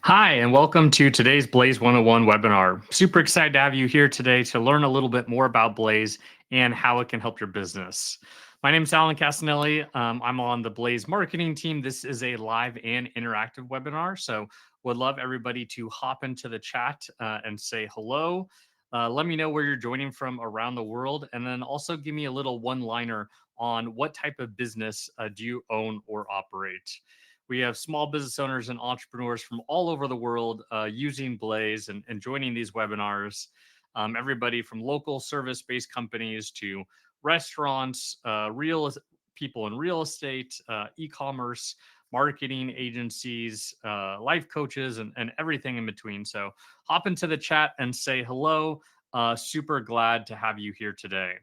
Hi, and welcome to today's Blaze 101 webinar. Super excited to have you here today to learn a little bit more about Blaze and how it can help your business. My name is Alan Casanelli. I'm on the Blaze marketing team. This is a live and interactive webinar, so would love everybody to hop into the chat and say hello. Let me know where you're joining from around the world, and then also give me a little one-liner on what type of business do you own or operate. We have small business owners and entrepreneurs from all over the world using Blaze and joining these webinars. Everybody from local service-based companies to restaurants, people in real estate, e-commerce, marketing agencies, life coaches, and everything in between. So hop into the chat and say hello. Super glad to have you here today.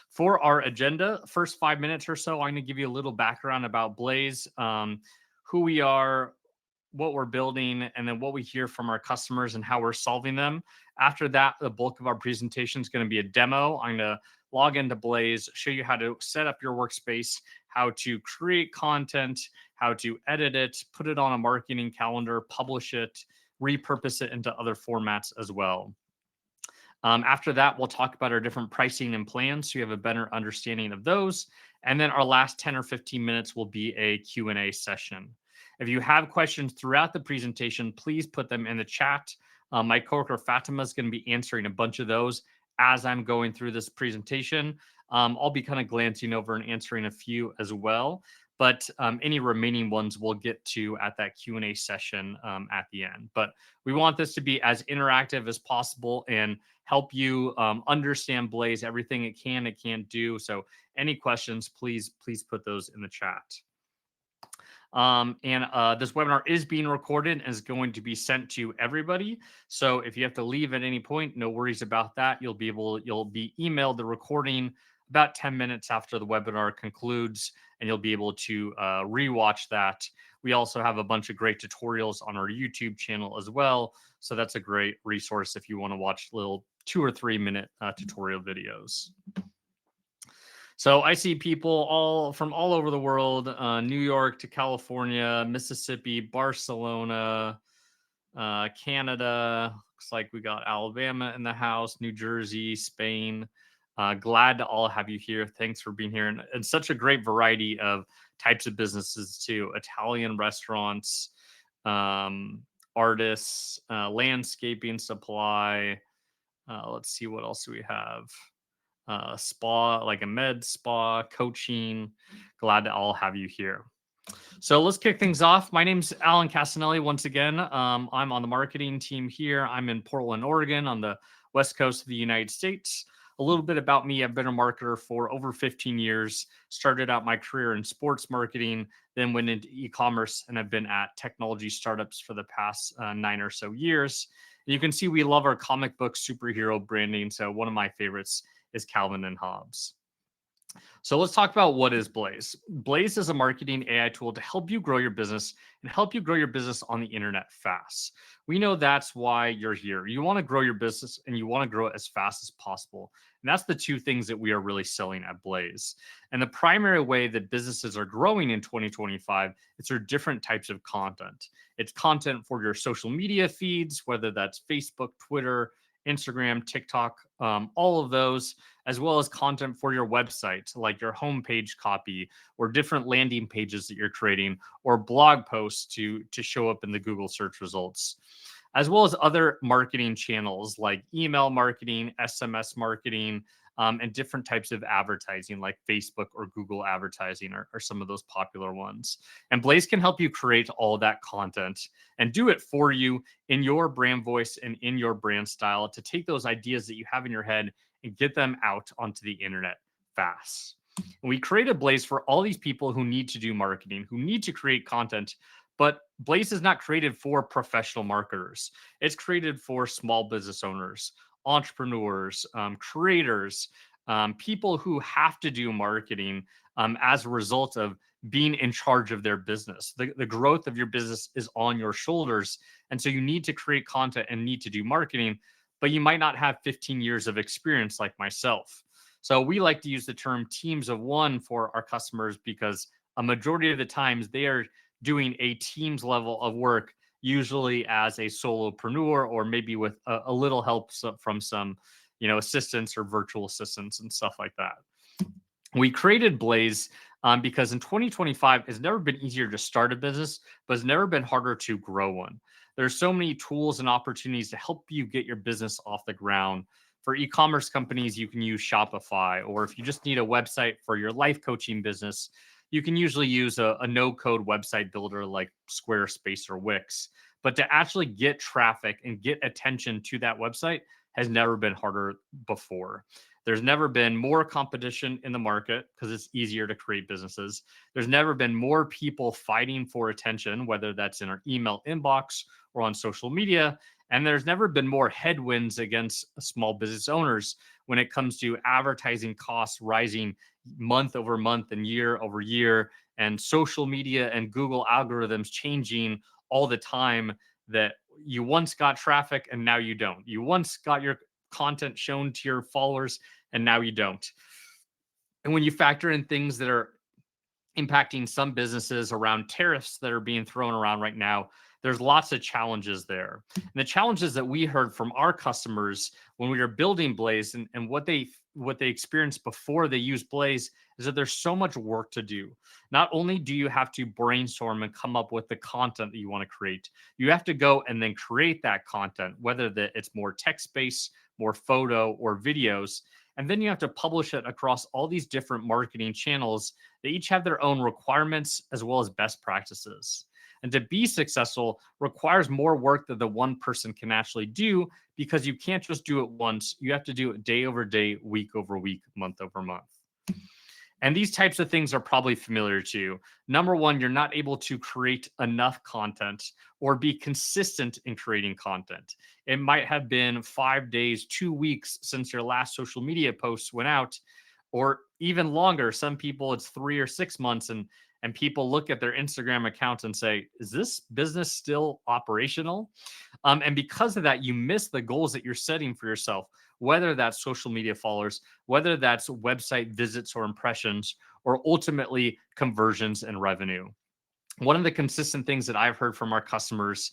For our agenda, first 5 minutes or so, I'm going to give you a little background about Blaze, who we are, what we're building, and then what we hear from our customers and how we're solving them. After that, the bulk of our presentation is going to be a demo. I'm going to log into Blaze, show you how to set up your workspace, how to create content, how to edit it, put it on a marketing calendar, publish it, repurpose it into other formats as well. After that, we'll talk about our different pricing and plans so you have a better understanding of those. And then our last 10 or 15 minutes will be a Q&A session. If you have questions throughout the presentation, please put them in the chat. My coworker Fatima is going to be answering a bunch of those as I'm going through this presentation. I'll be kind of glancing over and answering a few as well. But any remaining ones we'll get to at that Q&A session at the end. But we want this to be as interactive as possible and help you understand Blaze, everything it can't do. So any questions, please put those in the chat. This webinar is being recorded and is going to be sent to everybody. So if you have to leave at any point, no worries about that. You'll be emailed the recording about 10 minutes after the webinar concludes, and you'll be able to rewatch that. We also have a bunch of great tutorials on our YouTube channel as well. So that's a great resource if you want to watch little 2 or 3 minute tutorial videos. So I see people from all over the world, New York to California, Mississippi, Barcelona, Canada. Looks like we got Alabama in the house, New Jersey, Spain. Glad to all have you here. Thanks for being here. And such a great variety of types of businesses too. Italian restaurants, artists, landscaping supply. Let's see what else we have. Spa, like a med spa, coaching. Glad to all have you here. So let's kick things off. My name's Alan Casanelli. Once again, I'm on the marketing team here. I'm in Portland, Oregon, on the west coast of the United States. A little bit about me. I've been a marketer for over 15 years. Started out my career in sports marketing, then went into e-commerce, and I've been at technology startups for the past 9 or so years. And you can see we love our comic book superhero branding. So one of my favorites is Calvin and Hobbes. So let's talk about what is Blaze. Blaze is a marketing AI tool to help you grow your business and help you grow your business on the internet fast. We know that's why you're here. You want to grow your business and you want to grow it as fast as possible. And that's the two things that we are really selling at Blaze. And the primary way that businesses are growing in 2025 is through different types of content. It's content for your social media feeds, whether that's Facebook, Twitter, Instagram, TikTok, all of those, as well as content for your website, like your homepage copy or different landing pages that you're creating, or blog posts to show up in the Google search results, as well as other marketing channels like email marketing, SMS marketing, and different types of advertising like Facebook or Google advertising are some of those popular ones. And Blaze can help you create all that content and do it for you in your brand voice and in your brand style to take those ideas that you have in your head and get them out onto the internet fast. And we created Blaze for all these people who need to do marketing, who need to create content, but Blaze is not created for professional marketers. It's created for small business owners, entrepreneurs, creators, people who have to do marketing as a result of being in charge of their business. The growth of your business is on your shoulders. And so you need to create content and need to do marketing, but you might not have 15 years of experience like myself. So we like to use the term teams of one for our customers because a majority of the times they are doing a team's level of work usually as a solopreneur or maybe with a little help from some, assistants or virtual assistants and stuff like that. We created Blaze because in 2025, it's never been easier to start a business, but it's never been harder to grow one. There's so many tools and opportunities to help you get your business off the ground. For e-commerce companies, you can use Shopify, or if you just need a website for your life coaching business, you can usually use a no-code website builder like Squarespace or Wix. But to actually get traffic and get attention to that website has never been harder before. There's never been more competition in the market because it's easier to create businesses. There's never been more people fighting for attention, whether that's in our email inbox or on social media. And there's never been more headwinds against small business owners when it comes to advertising costs rising month over month and year over year, and social media and Google algorithms changing all the time. That you once got traffic and now you don't. You once got your content shown to your followers and now you don't. And when you factor in things that are impacting some businesses around tariffs that are being thrown around right now, there's lots of challenges there. And the challenges that we heard from our customers when we were building Blaze, and what they experienced before they used Blaze, is that there's so much work to do. Not only do you have to brainstorm and come up with the content that you want to create, you have to go and then create that content, whether that it's more text-based, more photo, or videos. And then you have to publish it across all these different marketing channels. They each have their own requirements as well as best practices. And to be successful requires more work than the one person can actually do, because you can't just do it once. You have to do it day over day, week over week, month over month. And these types of things are probably familiar to you. Number one, you're not able to create enough content or be consistent in creating content. It might have been 5 days, 2 weeks since your last social media posts went out, or even longer. Some people, it's 3 or 6 months, and people look at their Instagram accounts and say, is this business still operational? And because of that, you miss the goals that you're setting for yourself, whether that's social media followers, whether that's website visits or impressions, or ultimately conversions and revenue. One of the consistent things that I've heard from our customers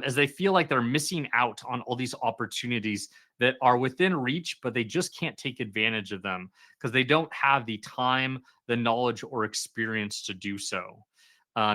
is they feel like they're missing out on all these opportunities that are within reach, but they just can't take advantage of them because they don't have the time, the knowledge, or experience to do so.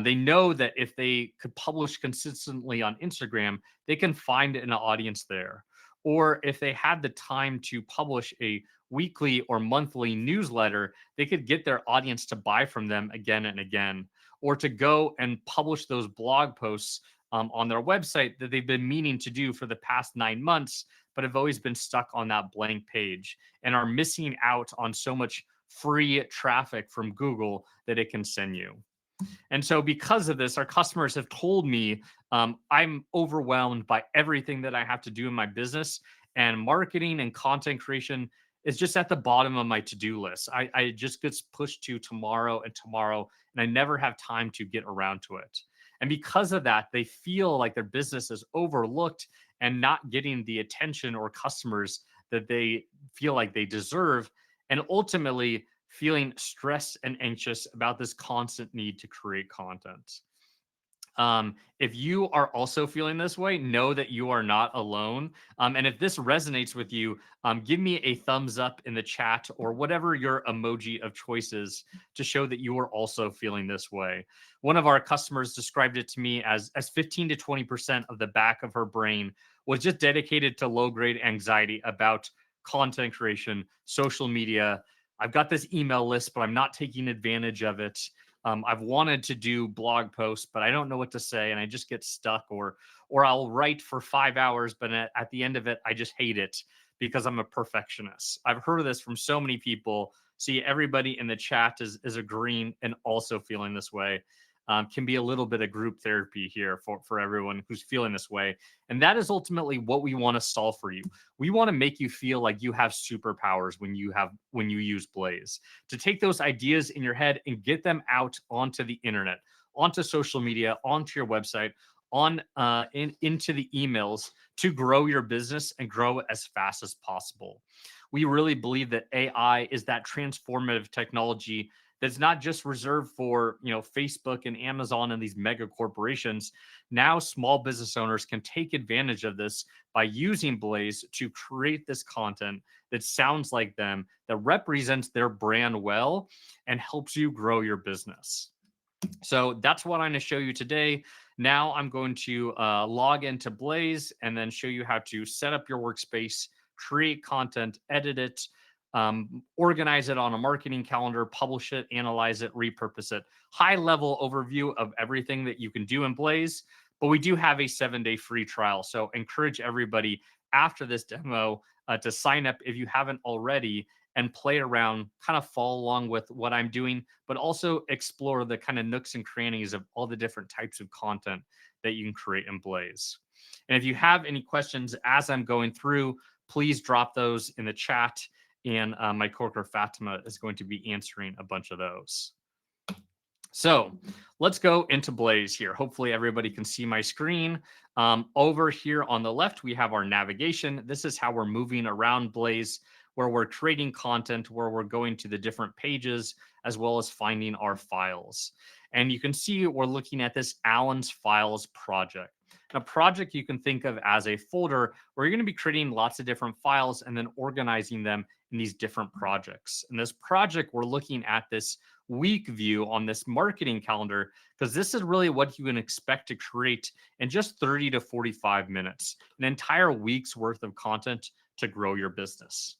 They know that if they could publish consistently on Instagram, they can find an audience there. Or if they had the time to publish a weekly or monthly newsletter, they could get their audience to buy from them again and again, or to go and publish those blog posts on their website that they've been meaning to do for the past 9 months, but have always been stuck on that blank page and are missing out on so much free traffic from Google that it can send you. And so, because of this, our customers have told me, I'm overwhelmed by everything that I have to do in my business, and marketing and content creation is just at the bottom of my to-do list. I just gets pushed to tomorrow and tomorrow, and I never have time to get around to it. And because of that, they feel like their business is overlooked and not getting the attention or customers that they feel like they deserve. And ultimately, feeling stressed and anxious about this constant need to create content. If you are also feeling this way, know that you are not alone. And if this resonates with you, give me a thumbs up in the chat or whatever your emoji of choice is to show that you are also feeling this way. One of our customers described it to me as 15 to 20% of the back of her brain was just dedicated to low grade anxiety about content creation, social media. I've got this email list, but I'm not taking advantage of it. I've wanted to do blog posts, but I don't know what to say, and I just get stuck. Or I'll write for 5 hours, but at the end of it, I just hate it because I'm a perfectionist. I've heard of this from so many people. See, everybody in the chat is agreeing and also feeling this way. Can be a little bit of group therapy here for everyone who's feeling this way. And that is ultimately what we want to solve for you. We want to make you feel like you have superpowers when you use Blaze, to take those ideas in your head and get them out onto the internet, onto social media, onto your website, into the emails, to grow your business and grow it as fast as possible. We really believe that AI is that transformative technology that's not just reserved for, Facebook and Amazon and these mega corporations. Now small business owners can take advantage of this by using Blaze to create this content that sounds like them, that represents their brand well, and helps you grow your business. So that's what I'm going to show you today. Now I'm going to log into Blaze and then show you how to set up your workspace, create content, edit it, organize it on a marketing calendar, publish it, analyze it, repurpose it. High level overview of everything that you can do in Blaze. But we do have a 7-day free trial. So encourage everybody after this demo to sign up if you haven't already and play around, kind of follow along with what I'm doing, but also explore the kind of nooks and crannies of all the different types of content that you can create in Blaze. And if you have any questions as I'm going through, please drop those in the chat, and my coworker Fatima is going to be answering a bunch of those. So let's go into Blaze here. Hopefully everybody can see my screen. Over here on the left, we have our navigation. This is how we're moving around Blaze, where we're creating content, where we're going to the different pages, as well as finding our files. And you can see we're looking at this Allen's Files project. A project you can think of as a folder where you're going to be creating lots of different files and then organizing them in these different projects. In this project, we're looking at this week view on this marketing calendar, because this is really what you can expect to create in just 30 to 45 minutes, an entire week's worth of content to grow your business.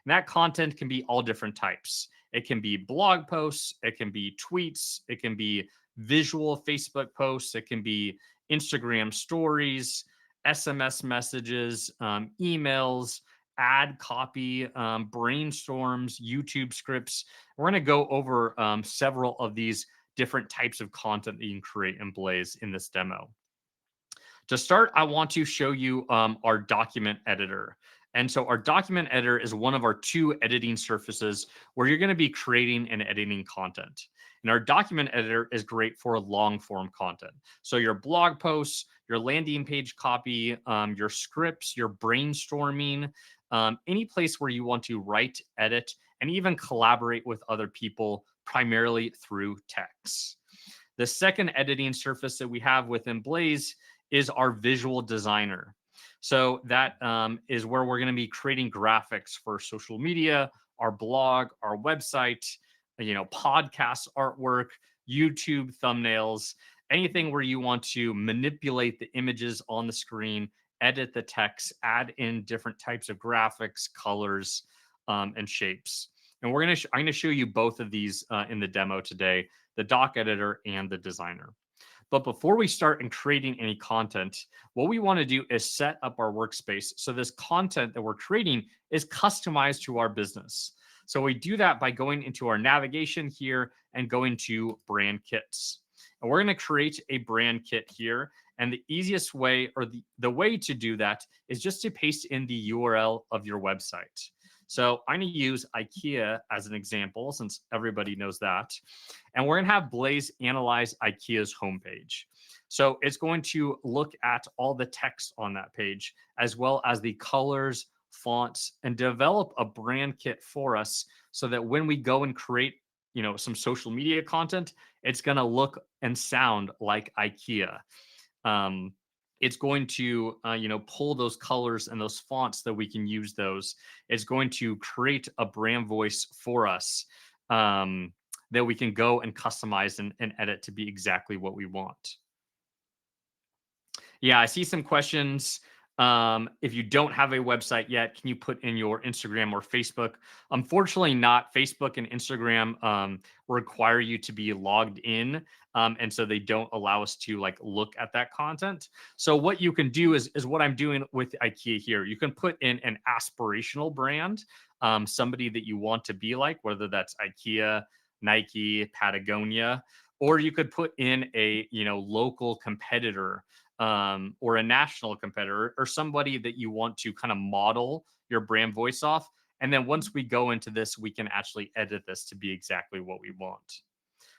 And that content can be all different types. It can be blog posts, it can be tweets, it can be visual Facebook posts, it can be Instagram stories, SMS messages, emails, ad copy, brainstorms, YouTube scripts. We're going to go over several of these different types of content that you can create in Blaze in this demo. To start, I want to show you our document editor. And so our document editor is one of our 2 editing surfaces where you're going to be creating and editing content. And our document editor is great for long form content. So your blog posts, your landing page copy, your scripts, your brainstorming, any place where you want to write, edit, and even collaborate with other people, primarily through text. The second editing surface that we have within Blaze is our visual designer. So that is where we're going to be creating graphics for social media, our blog, our website, podcast artwork, YouTube thumbnails, anything where you want to manipulate the images on the screen, edit the text, add in different types of graphics, colors, and shapes. And I'm going to show you both of these in the demo today, the doc editor and the designer. But before we start in creating any content, what we want to do is set up our workspace so this content that we're creating is customized to our business. So we do that by going into our navigation here and going to brand kits. And we're going to create a brand kit here. And the easiest way, or the way to do that, is just to paste in the URL of your website. So I'm going to use IKEA as an example, since everybody knows that. And we're going to have Blaze analyze IKEA's homepage. So it's going to look at all the text on that page, as well as the colors, fonts, and develop a brand kit for us so that when we go and create, some social media content, it's going to look and sound like IKEA. It's going to, pull those colors and those fonts that we can use those. It's going to create a brand voice for us that we can go and customize and edit to be exactly what we want. Yeah, I see some questions. If you don't have a website yet, can you put in your Instagram or Facebook? Unfortunately not. Facebook and Instagram require you to be logged in. And so they don't allow us to look at that content. So what you can do is what I'm doing with IKEA here. You can put in an aspirational brand, somebody that you want to be like, whether that's IKEA, Nike, Patagonia, or you could put in a local competitor, or a national competitor, or somebody that you want to kind of model your brand voice off. And then once we go into this, we can actually edit this to be exactly what we want.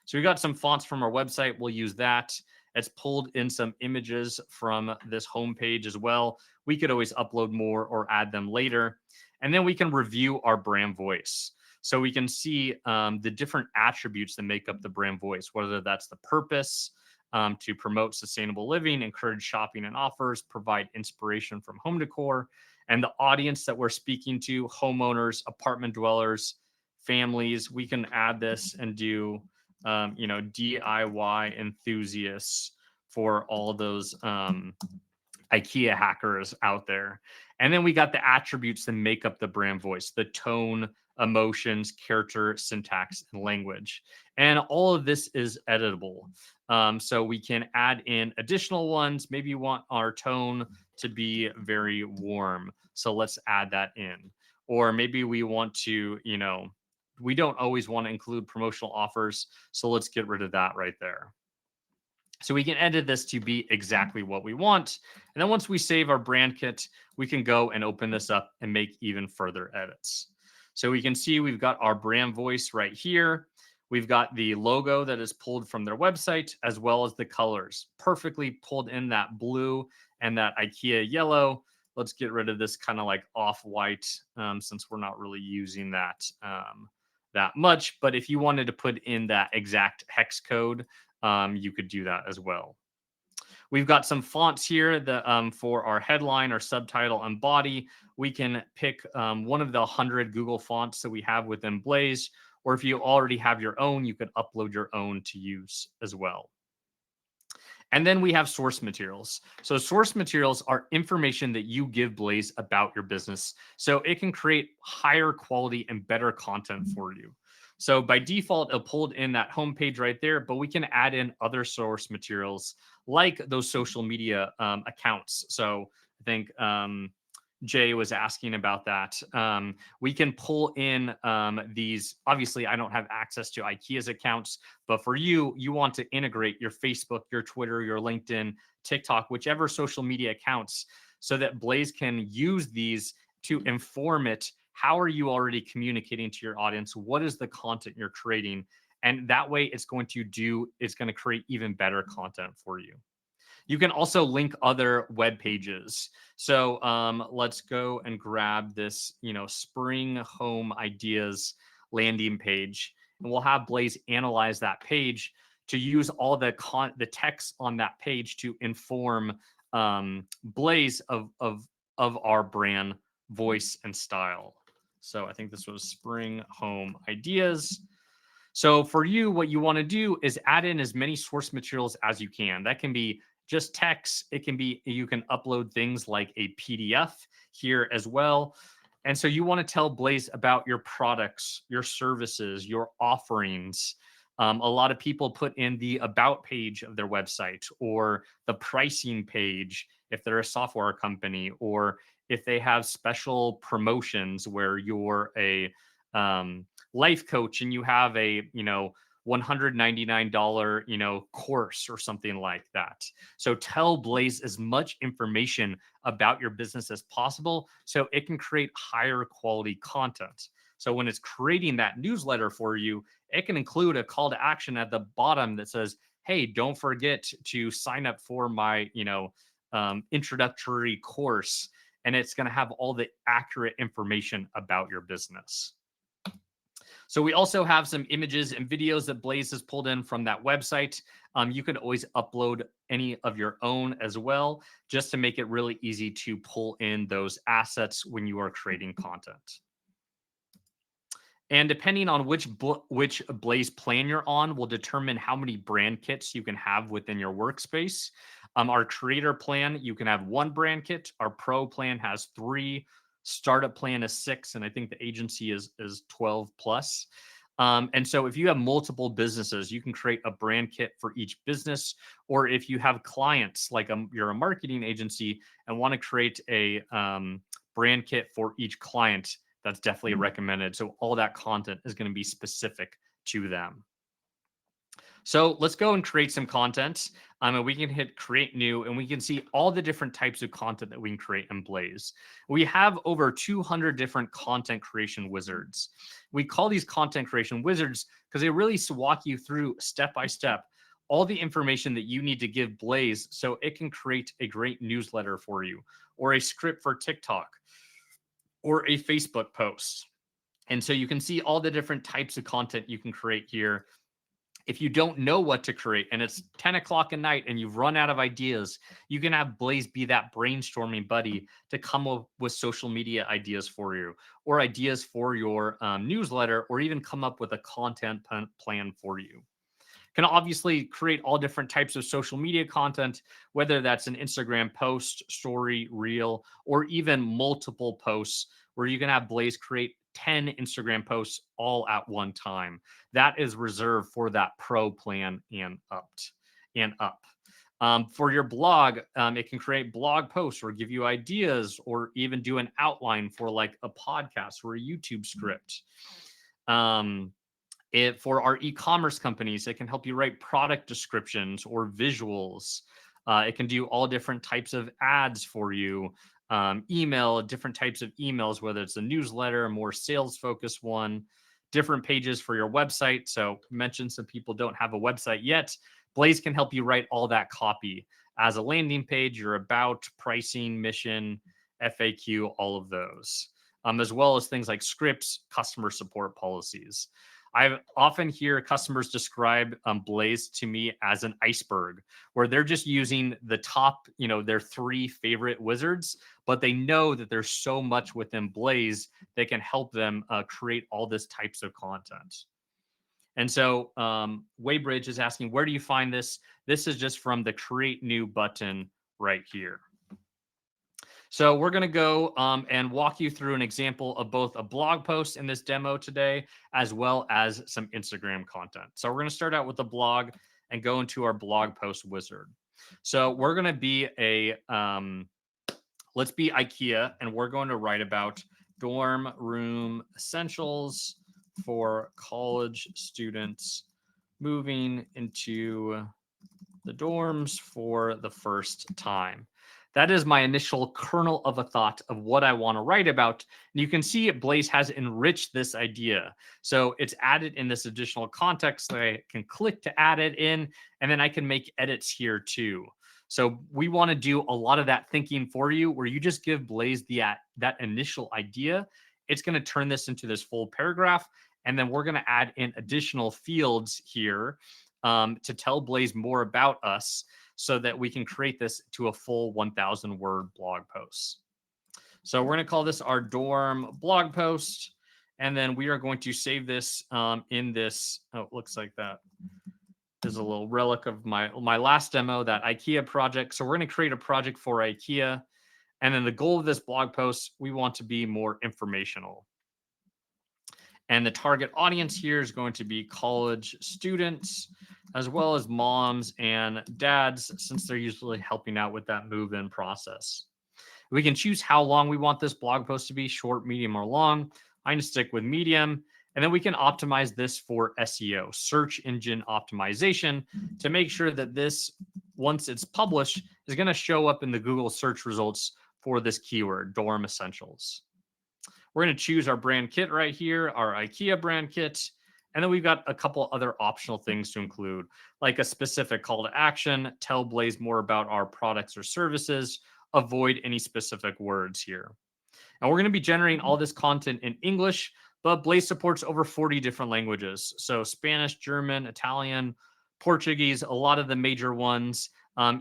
So we got some fonts from our website. We'll use that. It's pulled in some images from this homepage as well. We could always upload more or add them later. And then we can review our brand voice. So we can see the different attributes that make up the brand voice, whether that's the purpose, to promote sustainable living, encourage shopping and offers, provide inspiration from home decor, and the audience that we're speaking to, homeowners, apartment dwellers, families. We can add this and do, DIY enthusiasts for all those IKEA hackers out there. And then we got the attributes that make up the brand voice, the tone, emotions, character, syntax, and language. And all of this is editable. So we can add in additional ones. Maybe you want our tone to be very warm. So let's add that in. Or maybe we want to, we don't always want to include promotional offers. So let's get rid of that right there. So we can edit this to be exactly what we want. And then once we save our brand kit, we can go and open this up and make even further edits. So we can see we've got our brand voice right here. We've got the logo that is pulled from their website, as well as the colors, perfectly pulled in that blue and that IKEA yellow. Let's get rid of this kind of like off-white, since we're not really using that that much. But if you wanted to put in that exact hex code, you could do that as well. We've got some fonts here that for our headline, our subtitle, and body. We can pick one of the 100 Google fonts that we have within Blaze, or if you already have your own, you could upload your own to use as well. And then we have source materials. So source materials are information that you give Blaze about your business, so it can create higher quality and better content for you. So by default, it pulled in that homepage right there, but we can add in other source materials like those social media accounts. So I think Jay was asking about that. We can pull in these. Obviously, I don't have access to IKEA's accounts, but for you, you want to integrate your Facebook, your Twitter, your LinkedIn, TikTok, whichever social media accounts, so that Blaze can use these to inform it. How are you already communicating to your audience? What is the content you're creating? And that way it's going to create even better content for you. You can also link other web pages. So let's go and grab this, spring home ideas landing page, and we'll have Blaze analyze that page to use all the text on that page to inform Blaze of our brand voice and style. So I think this was spring home ideas. So for you, what you want to do is add in as many source materials as you can. That can be just text. It can be, you can upload things like a PDF here as well. And so you want to tell Blaze about your products, your services, your offerings. A lot of people put in the about page of their website, or the pricing page if they're a software company, or if they have special promotions where you're a life coach and you have a $199 course or something like that. So tell Blaze as much information about your business as possible so it can create higher quality content. So when it's creating that newsletter for you, it can include a call to action at the bottom that says, hey, don't forget to sign up for my introductory course. And it's going to have all the accurate information about your business. So we also have some images and videos that Blaze has pulled in from that website. You could always upload any of your own as well, just to make it really easy to pull in those assets when you are creating content. And depending on which Blaze plan you're on will determine how many brand kits you can have within your workspace. Our creator plan, you can have one brand kit. Our pro plan has 3. Startup plan is 6, and I think the agency is 12 plus. And so if you have multiple businesses, you can create a brand kit for each business. Or if you have clients, like you're a marketing agency and want to create a brand kit for each client, that's definitely recommended. So all that content is going to be specific to them. So let's go and create some content. And we can hit create new, and we can see all the different types of content that we can create in Blaze. We have over 200 different content creation wizards. We call these content creation wizards because they really walk you through step by step all the information that you need to give Blaze so it can create a great newsletter for you, or a script for TikTok, or a Facebook post. And so you can see all the different types of content you can create here. If you don't know what to create and it's 10 o'clock at night and you've run out of ideas, you can have Blaze be that brainstorming buddy to come up with social media ideas for you, or ideas for your newsletter, or even come up with a content plan for you. Can obviously create all different types of social media content, whether that's an Instagram post, story, reel, or even multiple posts, where you can have Blaze create 10 Instagram posts all at one time. That is reserved for that pro plan and up. For your blog, it can create blog posts or give you ideas, or even do an outline for like a podcast or a YouTube script. For our e-commerce companies, it can help you write product descriptions or visuals. It can do all different types of ads for you, email, different types of emails, whether it's a newsletter, a more sales focused one, different pages for your website. So mention some people don't have a website yet. Blaze can help you write all that copy as a landing page, your about, pricing, mission, FAQ, all of those, as well as things like scripts, customer support policies. I often hear customers describe Blaze to me as an iceberg, where they're just using the top, their 3 favorite wizards, but they know that there's so much within Blaze that can help them create all this types of content. And so Waybridge is asking, where do you find this? This is just from the Create New button right here. So we're going to go and walk you through an example of both a blog post in this demo today, as well as some Instagram content. So we're going to start out with a blog and go into our blog post wizard. So we're going to be let's be IKEA, and we're going to write about dorm room essentials for college students moving into the dorms for the first time. That is my initial kernel of a thought of what I want to write about. And you can see Blaze has enriched this idea. So it's added in this additional context that I can click to add it in, and then I can make edits here too. So we want to do a lot of that thinking for you, where you just give Blaze that initial idea. It's going to turn this into this full paragraph, and then we're going to add in additional fields here to tell Blaze more about us, so that we can create this to a full 1,000 word blog post. So we're going to call this our dorm blog post, and then we are going to save this in this. Oh, it looks like that is a little relic of my last demo, that IKEA project. So we're going to create a project for IKEA, and then the goal of this blog post, we want to be more informational. And the target audience here is going to be college students, as well as moms and dads, since they're usually helping out with that move-in process. We can choose how long we want this blog post to be, short, medium, or long. I'm going to stick with medium. And then we can optimize this for SEO, search engine optimization, to make sure that this, once it's published, is going to show up in the Google search results for this keyword, dorm essentials. We're going to choose our brand kit right here, our IKEA brand kit. And then we've got a couple other optional things to include, like a specific call to action, tell Blaze more about our products or services, avoid any specific words here. And we're going to be generating all this content in English, but Blaze supports over 40 different languages. So Spanish, German, Italian, Portuguese, a lot of the major ones,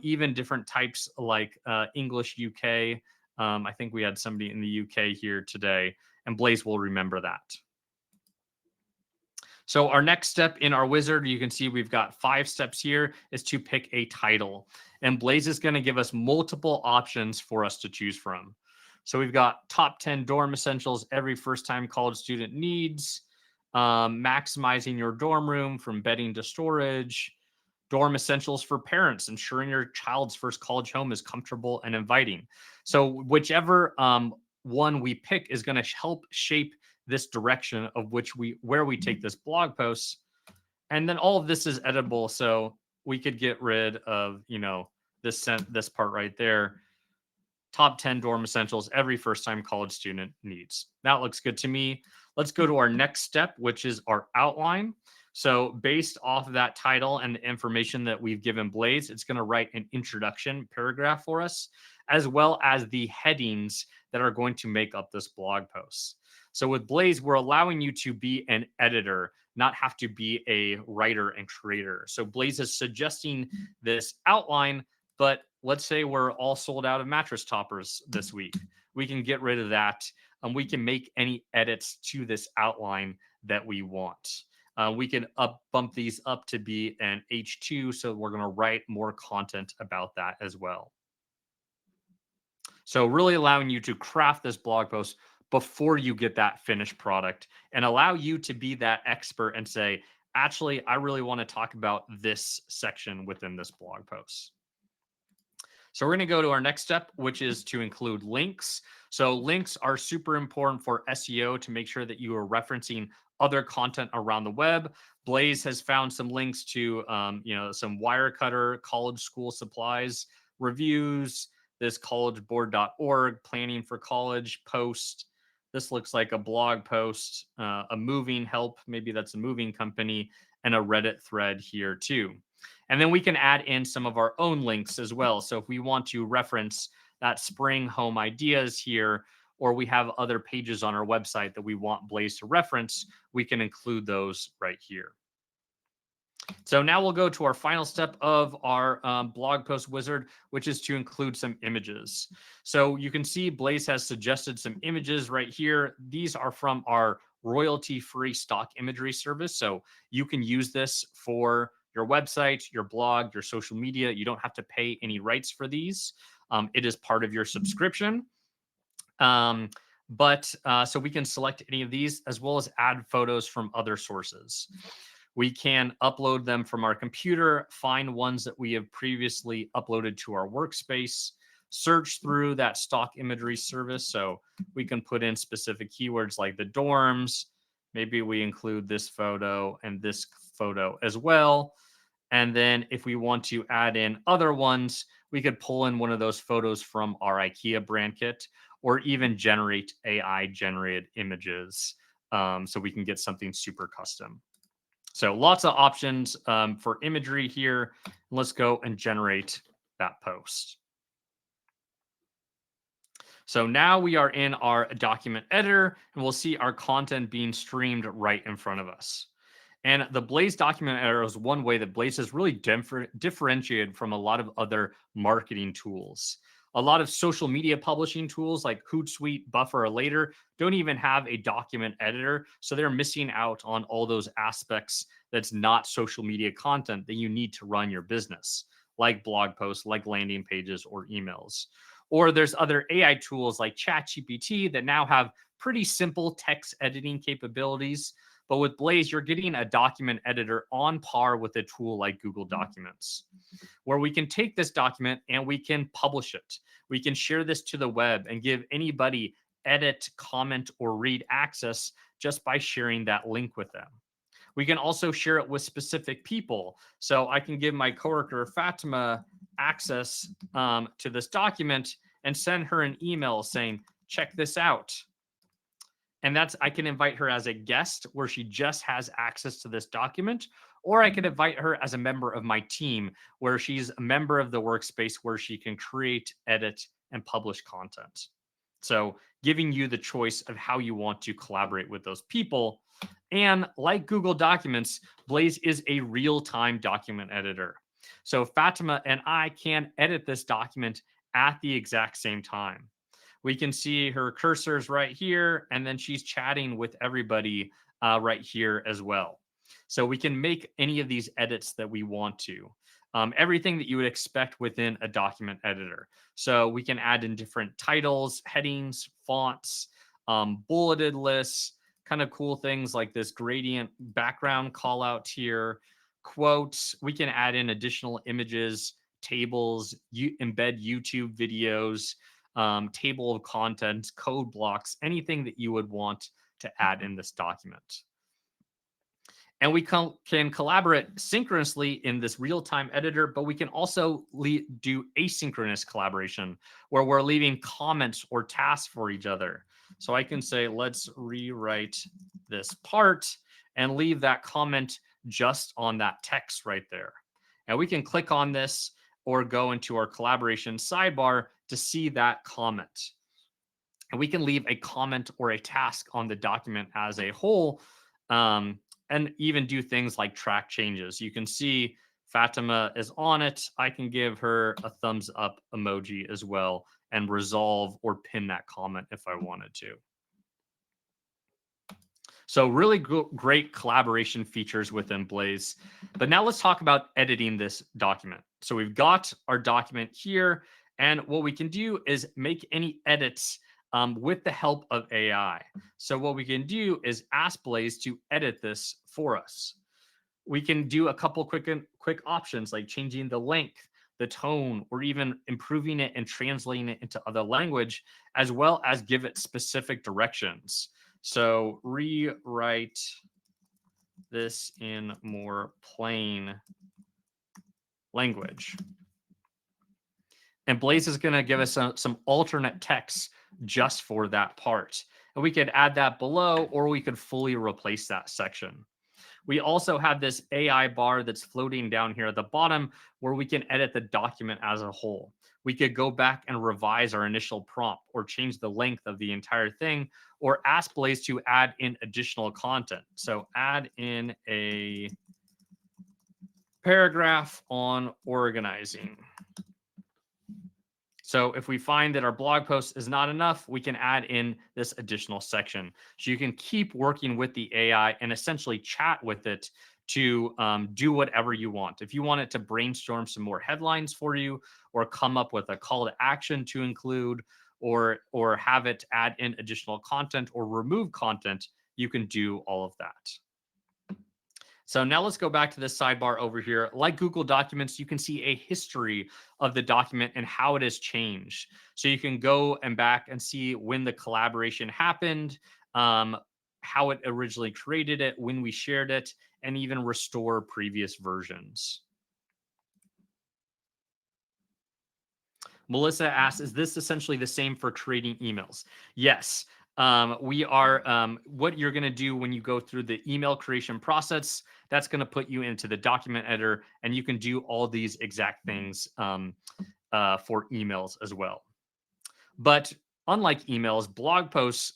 even different types like English UK. I think we had somebody in the UK here today, and Blaze will remember that. So our next step in our wizard, you can see we've got 5 steps here, is to pick a title. And Blaze is going to give us multiple options for us to choose from. So we've got top 10 dorm essentials every first-time college student needs, maximizing your dorm room from bedding to storage, dorm essentials for parents, ensuring your child's first college home is comfortable and inviting. So whichever one we pick is going to help shape this direction of where we take this blog post. And then all of this is editable, so we could get rid of this part right there. Top 10 dorm essentials every first-time college student needs. That looks good to me. Let's go to our next step, which is our outline. So based off of that title and the information that we've given Blaze, it's going to write an introduction paragraph for us, as well as the headings that are going to make up this blog post. So with Blaze, we're allowing you to be an editor, not have to be a writer and creator. So Blaze is suggesting this outline, but let's say we're all sold out of mattress toppers this week. We can get rid of that, and we can make any edits to this outline that we want. We can bump these up to be an H2, so we're going to write more content about that as well. So really allowing you to craft this blog post before you get that finished product and allow you to be that expert and say, actually, I really want to talk about this section within this blog post. So we're going to go to our next step, which is to include links. So links are super important for SEO to make sure that you are referencing other content around the web. Blaze has found some links to, some Wirecutter, college school supplies, reviews, this collegeboard.org, planning for college post. This looks like a blog post, a moving help, maybe that's a moving company, and a Reddit thread here too. And then we can add in some of our own links as well. So if we want to reference that spring home ideas here, or we have other pages on our website that we want Blaze to reference, we can include those right here. So now we'll go to our final step of our blog post wizard, which is to include some images. So you can see Blaze has suggested some images right here. These are from our royalty-free stock imagery service. So you can use this for your website, your blog, your social media. You don't have to pay any rights for these. It is part of your subscription. So we can select any of these as well as add photos from other sources. We can upload them from our computer, find ones that we have previously uploaded to our workspace, search through that stock imagery service. So we can put in specific keywords like the dorms. Maybe we include this photo and this photo as well. And then if we want to add in other ones, we could pull in one of those photos from our IKEA brand kit, or even generate AI generated images. So we can get something super custom. So lots of options for imagery here. Let's go and generate that post. So now we are in our document editor, and we'll see our content being streamed right in front of us. And the Blaze document editor is one way that Blaze has really differentiated from a lot of other marketing tools. A lot of social media publishing tools like Hootsuite, Buffer, or Later don't even have a document editor. So they're missing out on all those aspects that's not social media content that you need to run your business, like blog posts, like landing pages, or emails. Or there's other AI tools like ChatGPT that now have pretty simple text editing capabilities. But with Blaze, you're getting a document editor on par with a tool like Google Documents, where we can take this document and we can publish it. We can share this to the web and give anybody edit, comment, or read access just by sharing that link with them. We can also share it with specific people. So I can give my coworker Fatima access to this document and send her an email saying, check this out. And I can invite her as a guest where she just has access to this document, or I can invite her as a member of my team where she's a member of the workspace where she can create, edit, and publish content. So giving you the choice of how you want to collaborate with those people. And like Google Documents, Blaze is a real-time document editor. So Fatima and I can edit this document at the exact same time. We can see her cursors right here, and then she's chatting with everybody right here as well. So we can make any of these edits that we want to. Everything that you would expect within a document editor. So we can add in different titles, headings, fonts, bulleted lists, kind of cool things like this gradient background call out here, quotes. We can add in additional images, tables, embed YouTube videos, table of contents, code blocks, anything that you would want to add in this document. And we can collaborate synchronously in this real-time editor, but we can also do asynchronous collaboration where we're leaving comments or tasks for each other. So I can say, let's rewrite this part and leave that comment just on that text right there. And we can click on this or go into our collaboration sidebar to see that comment. And we can leave a comment or a task on the document as a whole, um, and even do things like track changes. You can see Fatima is on it. I can give her a thumbs up emoji as well and resolve or pin that comment if I wanted to. So really great collaboration features within Blaze. But now let's talk about editing this document. So we've got our document here, and what we can do is make any edits with the help of AI. So what we can do is ask Blaze to edit this for us. We can do a couple quick options like changing the length, the tone, or even improving it and translating it into other language, as well as give it specific directions. So rewrite this in more plain language. And Blaze is going to give us some alternate text just for that part. And we could add that below, or we could fully replace that section. We also have this AI bar that's floating down here at the bottom where we can edit the document as a whole. We could go back and revise our initial prompt or change the length of the entire thing or ask Blaze to add in additional content. So add in a paragraph on organizing. So if we find that our blog post is not enough, we can add in this additional section. So you can keep working with the AI and essentially chat with it to do whatever you want. If you want it to brainstorm some more headlines for you, or come up with a call to action to include, or have it add in additional content or remove content, you can do all of that. So now let's go back to this sidebar over here. Like Google Documents, you can see a history of the document and how it has changed. So you can go and back and see when the collaboration happened, how it originally created it, when we shared it, and even restore previous versions. Melissa asks, is this essentially the same for creating emails? Yes. We are, what you're going to do when you go through the email creation process, that's going to put you into the document editor, and you can do all these exact things for emails as well. But unlike emails, blog posts,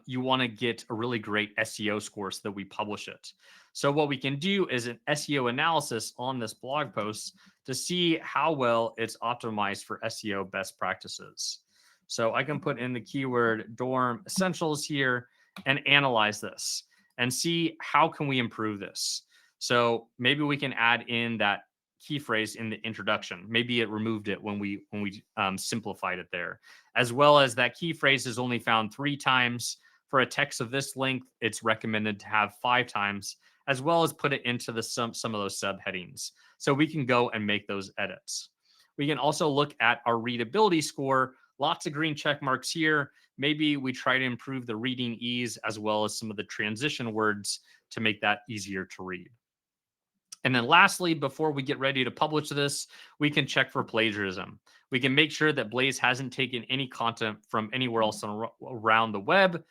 you want to get a really great SEO score so that we publish it. So what we can do is an SEO analysis on this blog post to see how well it's optimized for SEO best practices. So I can put in the keyword dorm essentials here and analyze this and see how can we improve this. So maybe we can add in that key phrase in the introduction. Maybe it removed it when we simplified it there, as well as that key phrase is only found 3 times. For a text of this length, it's recommended to have 5 times, as well as put it into the some of those subheadings. So we can go and make those edits. We can also look at our readability score. Lots of green check marks here. Maybe we try to improve the reading ease as well as some of the transition words to make that easier to read. And then lastly, before we get ready to publish this, we can check for plagiarism. We can make sure that Blaze hasn't taken any content from anywhere else around the web.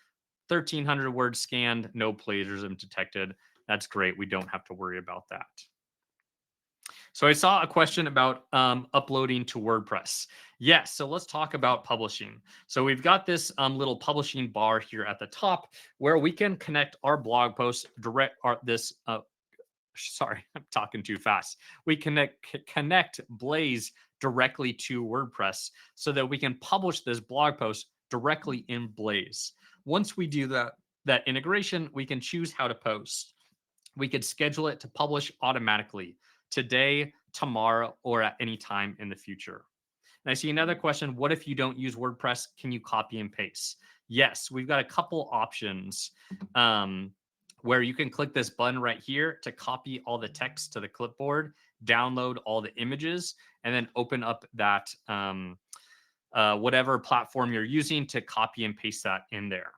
1,300 words scanned, no plagiarism detected. That's great. We don't have to worry about that. So I saw a question about uploading to WordPress. Yes, so let's talk about publishing. So we've got this little publishing bar here at the top where we can connect our blog posts sorry, I'm talking too fast. We connect Blaze directly to WordPress so that we can publish this blog post directly in Blaze. Once we do that integration, we can choose how to post. We could schedule it to publish automatically today, tomorrow, or at any time in the future. And I see another question. What if you don't use WordPress? Can you copy and paste? Yes, we've got a couple options where you can click this button right here to copy all the text to the clipboard, download all the images, and then open up that whatever platform you're using to copy and paste that in there.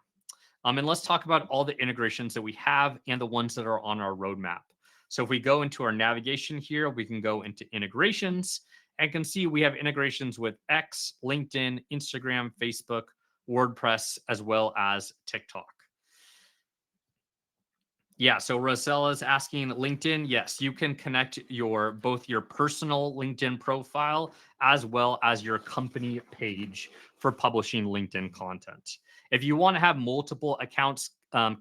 And let's talk about all the integrations that we have and the ones that are on our roadmap. So if we go into our navigation here, we can go into integrations and can see we have integrations with X, LinkedIn, Instagram, Facebook, WordPress, as well as TikTok. Yeah, so Rosella's asking LinkedIn. Yes, you can connect your both your personal LinkedIn profile as well as your company page for publishing LinkedIn content. If you want to have multiple accounts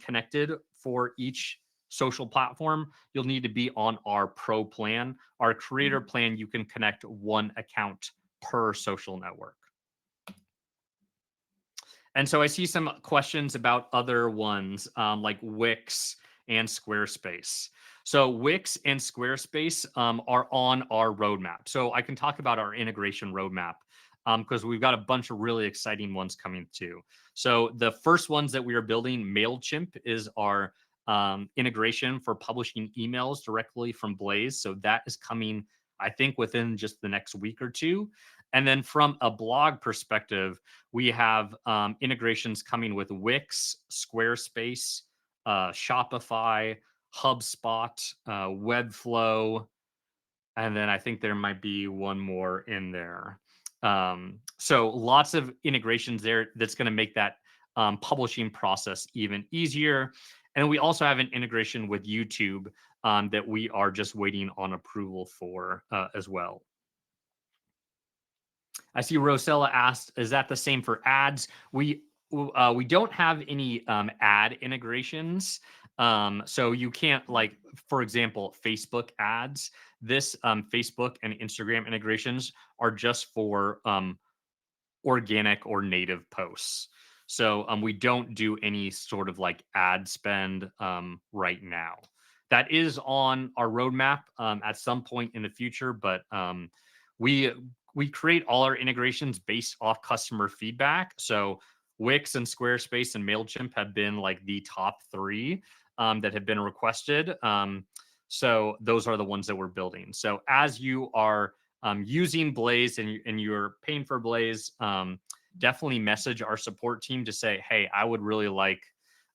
connected for each social platform, you'll need to be on our pro plan. Our creator plan, you can connect one account per social network. And so I see some questions about other ones like Wix and Squarespace. So Wix and Squarespace are on our roadmap. So I can talk about our integration roadmap because we've got a bunch of really exciting ones coming too. So the first ones that we are building, MailChimp, is our integration for publishing emails directly from Blaze. So that is coming, I think, within just the next week or two. And then from a blog perspective, we have integrations coming with Wix, Squarespace, Shopify, HubSpot, Webflow, and then I think there might be one more in there. So lots of integrations there that's going to make that publishing process even easier. And we also have an integration with YouTube that we are just waiting on approval for as well. I see Rosella asked, "Is that the same for ads?" We don't have any ad integrations, so you can't like, for example, Facebook ads. This Facebook and Instagram integrations are just for organic or native posts. So we don't do any sort of like ad spend right now. That is on our roadmap at some point in the future, but we we create all our integrations based off customer feedback. So Wix and Squarespace and Mailchimp have been like the top three that have been requested. So those are the ones that we're building. So as you are using Blaze and you're paying for Blaze, definitely message our support team to say, hey, I would really like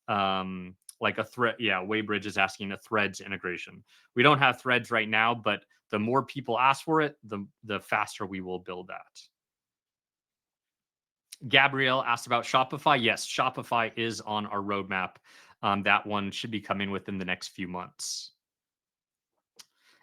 a thread. Yeah, Waybridge is asking a Threads integration. We don't have Threads right now, but the more people ask for it, the faster we will build that. Gabrielle asked about Shopify. Yes, Shopify is on our roadmap. That one should be coming within the next few months.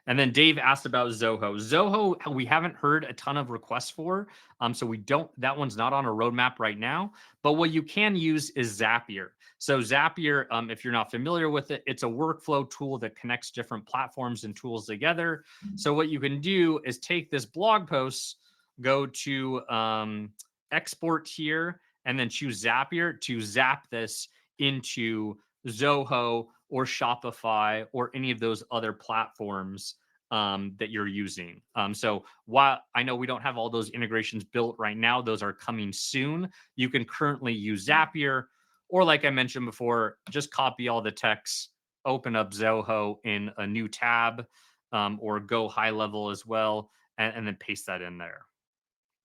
And then Dave asked about Zoho. Zoho, we haven't heard a ton of requests for. So we don't, that one's not on a roadmap right now. But what you can use is Zapier. So Zapier, if you're not familiar with it, it's a workflow tool that connects different platforms and tools together. So what you can do is take this blog post, go to export here, and then choose Zapier to zap this into Zoho or Shopify or any of those other platforms that you're using. So while I know we don't have all those integrations built right now, those are coming soon. You can currently use Zapier, or like I mentioned before, just copy all the text, open up Zoho in a new tab, or go high level as well, and then paste that in there.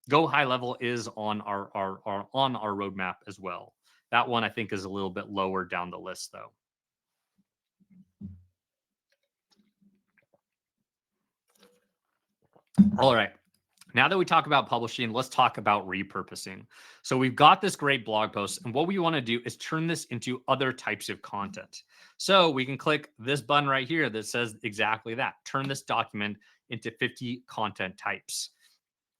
Go high level is on our on our roadmap as well. That one I think is a little bit lower down the list though. All right. Now that we talk about publishing, let's talk about repurposing. So we've got this great blog post, and what we want to do is turn this into other types of content. So we can click this button right here that says exactly that. Turn this document into 50 content types.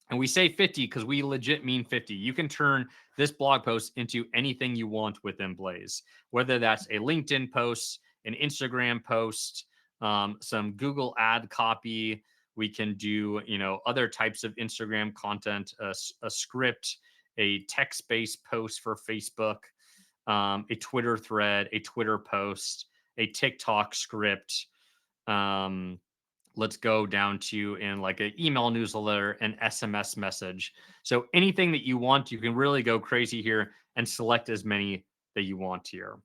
And we say 50 because we legit mean 50. You can turn this blog post into anything you want within Blaze, whether that's a LinkedIn post, an Instagram post, some Google ad copy. We can do, other types of Instagram content, a script, a text-based post for Facebook, a Twitter thread, a Twitter post, a TikTok script. Let's go down to in like an email newsletter, an SMS message. So anything that you want, you can really go crazy here and select as many that you want here.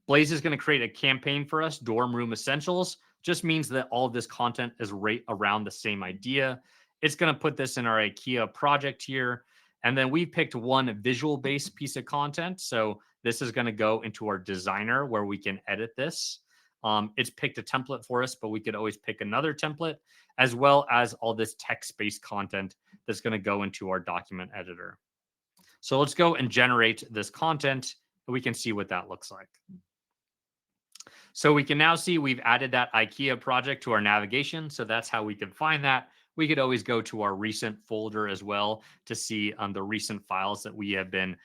Blaze is going to create a campaign for us, Dorm Room Essentials. Just means that all of this content is right around the same idea. It's going to put this in our IKEA project here. And then we picked one visual-based piece of content. So this is going to go into our designer where we can edit this. It's picked a template for us, but we could always pick another template, as well as all this text-based content that's going to go into our document editor. So let's go and generate this content, and we can see what that looks like. So we can now see we've added that IKEA project to our navigation. So that's how we can find that. We could always go to our recent folder as well to see the recent files that we have been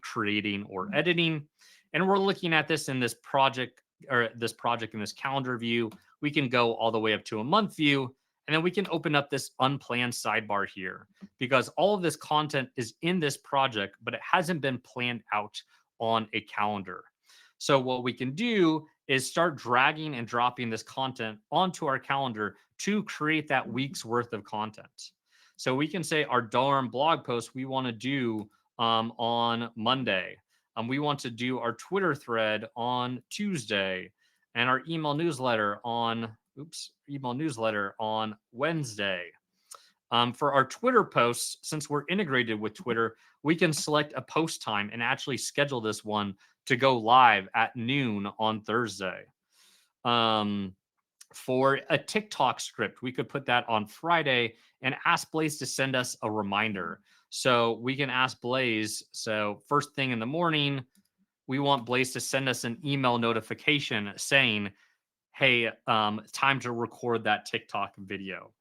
creating or editing. And we're looking at this in this project in this calendar view. We can go all the way up to a month view. And then we can open up this unplanned sidebar here because all of this content is in this project, but it hasn't been planned out on a calendar. So what we can do is start dragging and dropping this content onto our calendar to create that week's worth of content. So we can say our Durham blog post we want to do on Monday. We want to do our Twitter thread on Tuesday and our email newsletter on Wednesday. For our Twitter posts, since we're integrated with Twitter, we can select a post time and actually schedule this one to go live at noon on Thursday. For a TikTok script, we could put that on Friday and ask Blaze to send us a reminder. So we can ask Blaze, so first thing in the morning, we want Blaze to send us an email notification saying, hey, time to record that TikTok video.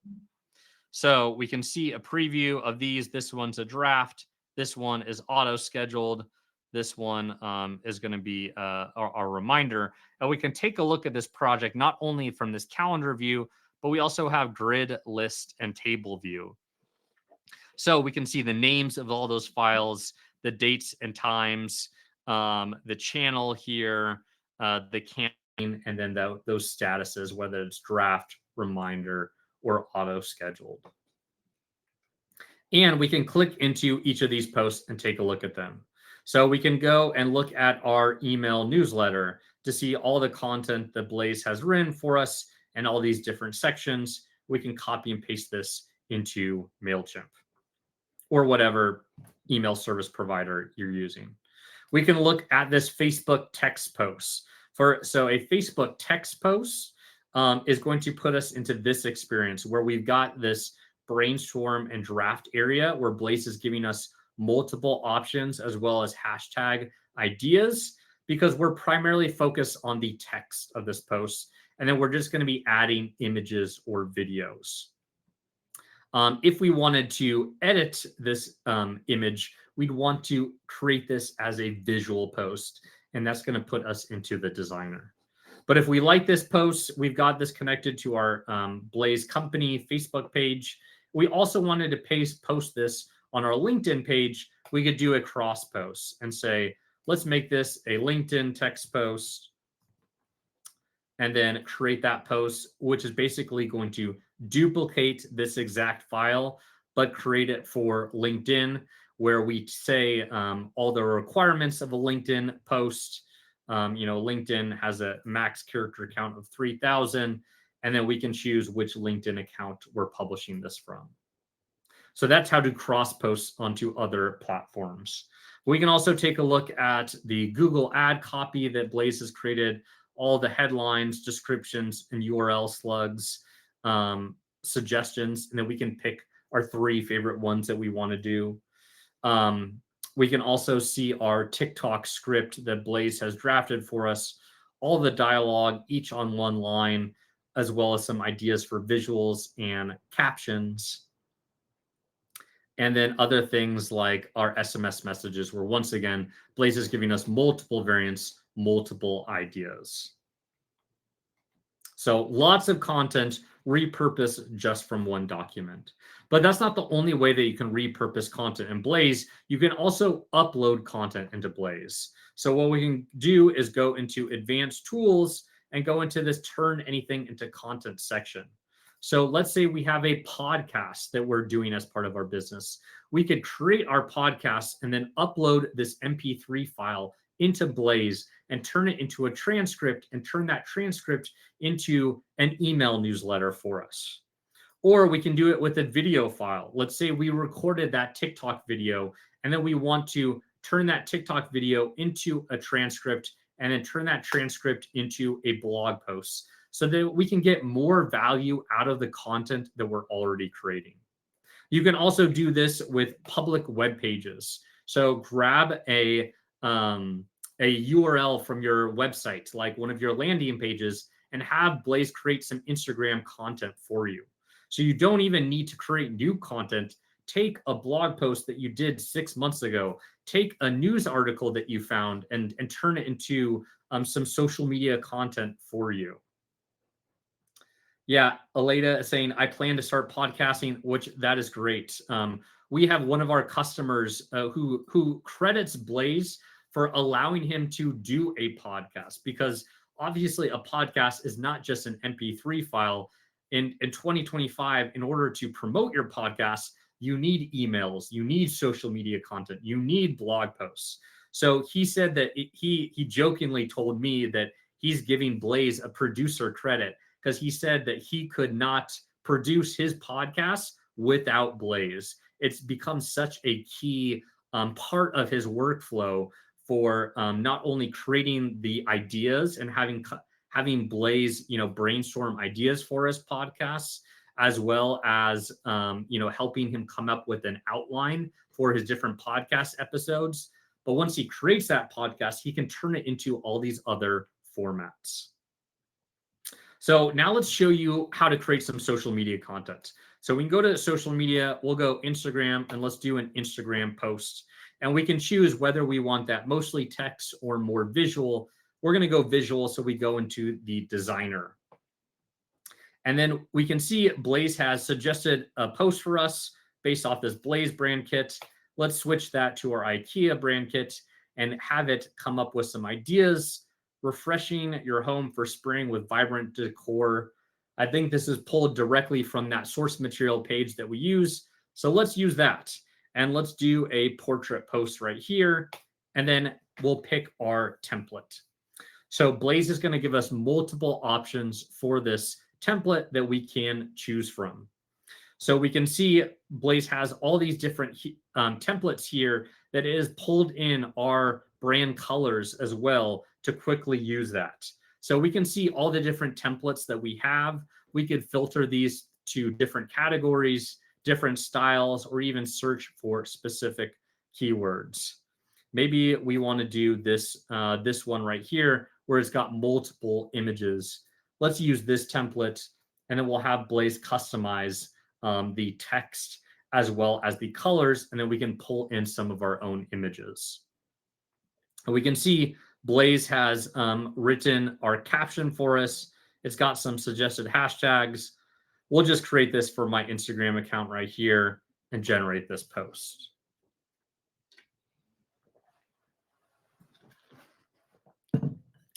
So we can see a preview of these. This one's a draft. This one is auto-scheduled. This one is going to be our reminder. And we can take a look at this project, not only from this calendar view, but we also have grid, list, and table view. So we can see the names of all those files, the dates and times, the channel here, the campaign, and then those statuses, whether it's draft, reminder, or auto-scheduled. And we can click into each of these posts and take a look at them. So we can go and look at our email newsletter to see all the content that Blaze has written for us and all these different sections. We can copy and paste this into MailChimp or whatever email service provider you're using. We can look at this Facebook text post. So a Facebook text post is going to put us into this experience where we've got this brainstorm and draft area where Blaze is giving us multiple options as well as hashtag ideas because we're primarily focused on the text of this post. And then we're just going to be adding images or videos. If we wanted to edit this image, we'd want to create this as a visual post, and that's going to put us into the designer. But if we like this post, we've got this connected to our Blaze company Facebook page. We also wanted to post this on our LinkedIn page. We could do a cross post and say, let's make this a LinkedIn text post and then create that post, which is basically going to duplicate this exact file, but create it for LinkedIn, where we say all the requirements of a LinkedIn post. LinkedIn has a max character count of 3,000, and then we can choose which LinkedIn account we're publishing this from. So that's how to cross post onto other platforms. We can also take a look at the Google ad copy that Blaze has created, all the headlines, descriptions, and URL slugs, suggestions, and then we can pick our 3 favorite ones that we want to do. We can also see our TikTok script that Blaze has drafted for us, all the dialogue, each on one line, as well as some ideas for visuals and captions. And then other things like our SMS messages, where once again, Blaze is giving us multiple variants, multiple ideas. So lots of content repurposed just from one document. But that's not the only way that you can repurpose content in Blaze. You can also upload content into Blaze. So what we can do is go into advanced tools and go into this turn anything into content section. So let's say we have a podcast that we're doing as part of our business. We could create our podcast and then upload this MP3 file into Blaze and turn it into a transcript and turn that transcript into an email newsletter for us. Or we can do it with a video file. Let's say we recorded that TikTok video and then we want to turn that TikTok video into a transcript and then turn that transcript into a blog post so that we can get more value out of the content that we're already creating. You can also do this with public web pages. So grab a a URL from your website, like one of your landing pages, and have Blaze create some Instagram content for you. So you don't even need to create new content. Take a blog post that you did 6 months ago, take a news article that you found, and turn it into some social media content for you. Yeah, Aleda is saying, I plan to start podcasting, which that is great. We have one of our customers who credits Blaze for allowing him to do a podcast, because obviously a podcast is not just an MP3 file. In 2025, in order to promote your podcast, you need emails, you need social media content, you need blog posts. So he said that he jokingly told me that he's giving Blaze a producer credit, because he said that he could not produce his podcast without Blaze. It's become such a key part of his workflow for not only creating the ideas and having Blaze, brainstorm ideas for his podcasts, as well as helping him come up with an outline for his different podcast episodes. But once he creates that podcast, he can turn it into all these other formats. So now let's show you how to create some social media content. So we can go to social media, we'll go Instagram, and let's do an Instagram post. And we can choose whether we want that mostly text or more visual. We're going to go visual, so we go into the designer. And then we can see Blaze has suggested a post for us based off this Blaze brand kit. Let's switch that to our IKEA brand kit and have it come up with some ideas. Refreshing your home for spring with vibrant decor. I think this is pulled directly from that source material page that we use. So let's use that. And let's do a portrait post right here. And then we'll pick our template. So Blaze is going to give us multiple options for this template that we can choose from. So we can see Blaze has all these different templates here that is pulled in our brand colors as well to quickly use that. So we can see all the different templates that we have. We could filter these to different categories, different styles, or even search for specific keywords. Maybe we want to do this one right here where it's got multiple images. Let's use this template, and then we'll have Blaze customize the text as well as the colors, and then we can pull in some of our own images. And we can see Blaze has written our caption for us. It's got some suggested hashtags. We'll just create this for my Instagram account right here and generate this post.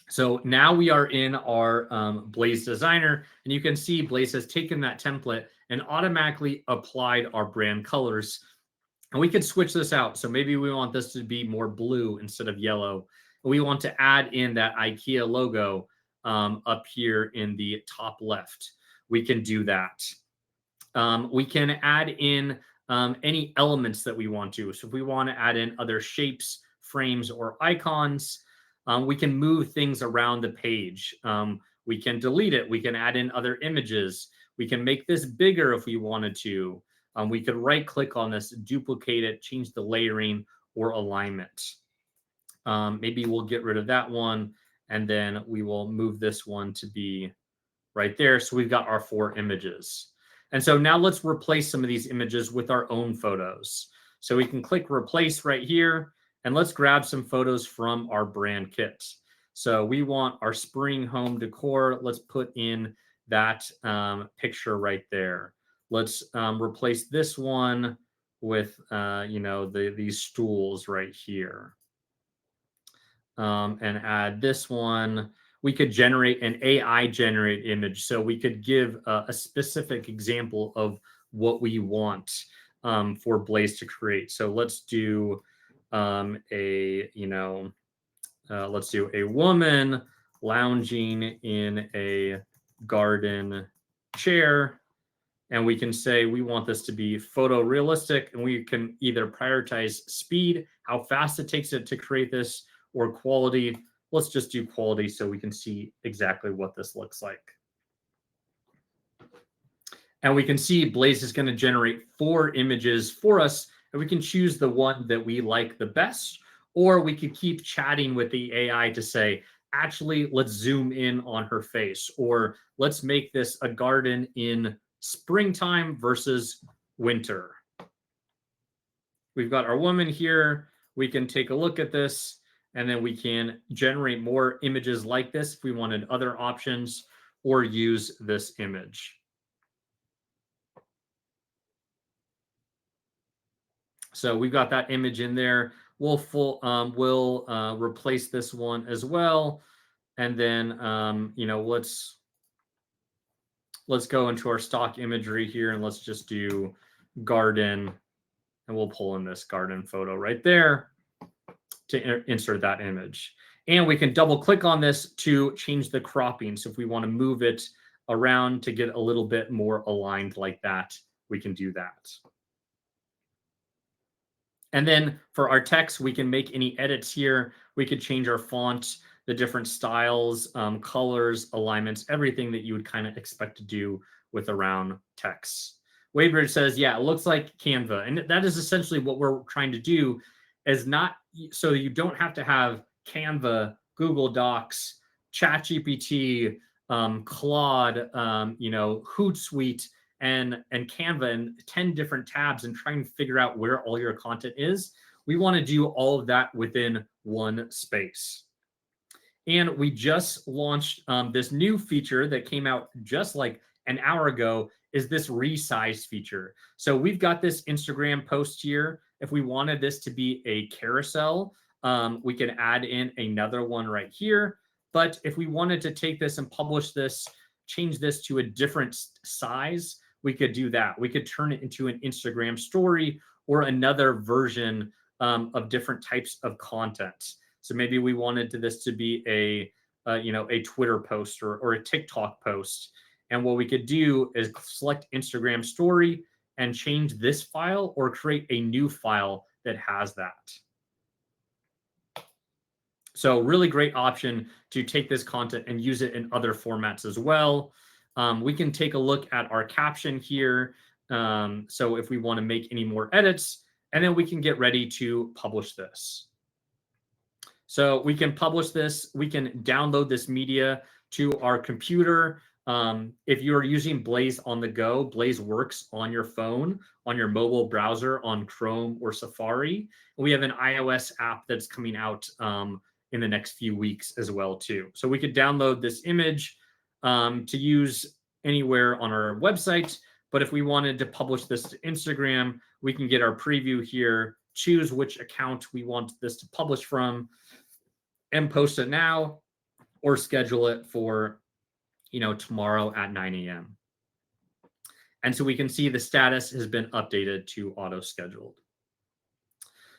So now we are in our Blaze designer, and you can see Blaze has taken that template and automatically applied our brand colors. And we could switch this out. So maybe we want this to be more blue instead of yellow. We want to add in that IKEA logo up here in the top left. We can do that. We can add in any elements that we want to. So if we want to add in other shapes, frames, or icons, we can move things around the page. We can delete it. We can add in other images. We can make this bigger if we wanted to. We could right click on this, duplicate it, change the layering or alignment. Maybe we'll get rid of that one, and then we will move this one to be right there. So we've got our 4 images. And so now let's replace some of these images with our own photos. So we can click replace right here, and let's grab some photos from our brand kit. So we want our spring home decor. Let's put in that picture right there. Let's replace this one with, these stools right here. And add this one. We could generate an AI generate image. So we could give a specific example of what we want for Blaze to create. So let's do let's do a woman lounging in a garden chair. And we can say we want this to be photorealistic, and we can either prioritize speed, how fast it takes it to create this, or quality. Let's just do quality so we can see exactly what this looks like. And we can see Blaze is going to generate 4 images for us, and we can choose the one that we like the best, Or we could keep chatting with the AI to say, actually, let's zoom in on her face, or let's make this a garden in springtime versus winter. We've got our woman here. We can take a look at this, and then we can generate more images like this if we wanted other options, or use this image. So we've got that image in there. We'll replace this one as well, and then let's go into our stock imagery here, and let's just do garden, and we'll pull in this garden photo right there to insert that image. And we can double click on this to change the cropping. So if we want to move it around to get a little bit more aligned like that, we can do that. And then for our text, we can make any edits here. We could change our font, the different styles, colors, alignments, everything that you would kind of expect to do with around text. Wadebridge says, yeah, it looks like Canva. And that is essentially what we're trying to do, is not so you don't have to have Canva, Google Docs, ChatGPT, Claude, Hootsuite, and Canva and 10 different tabs and trying to figure out where all your content is. We want to do all of that within one space. And we just launched this new feature that came out just like an hour ago, is this resize feature. So we've got this Instagram post here. If we wanted this to be a carousel, we can add in another one right here. But if we wanted to take this and publish this, change this to a different size, we could do that. We could turn it into an Instagram story or another version of different types of content. So maybe we wanted this to be a Twitter post or a TikTok post. And what we could do is select Instagram story and change this file or create a new file that has that. So really great option to take this content and use it in other formats as well. We can take a look at our caption here. So if we want to make any more edits, and then we can get ready to publish this. So we can publish this. We can download this media to our computer. If you're using Blaze on the go, Blaze works on your phone, on your mobile browser, on Chrome or Safari. We have an iOS app that's coming out in the next few weeks as well too. So we could download this image to use anywhere on our website. But if we wanted to publish this to Instagram, we can get our preview here, choose which account we want this to publish from, and post it now or schedule it for tomorrow at 9 a.m. And so we can see the status has been updated to auto scheduled.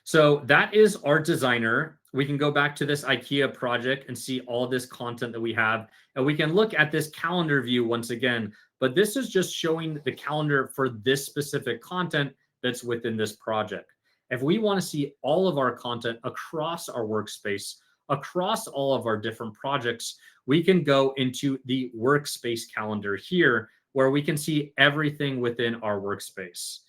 So that is our designer. We can go back to this IKEA project and see all this content that we have. And we can look at this calendar view once again, but this is just showing the calendar for this specific content that's within this project. If we want to see all of our content across our workspace, across all of our different projects, we can go into the workspace calendar here, where we can see everything within our workspace.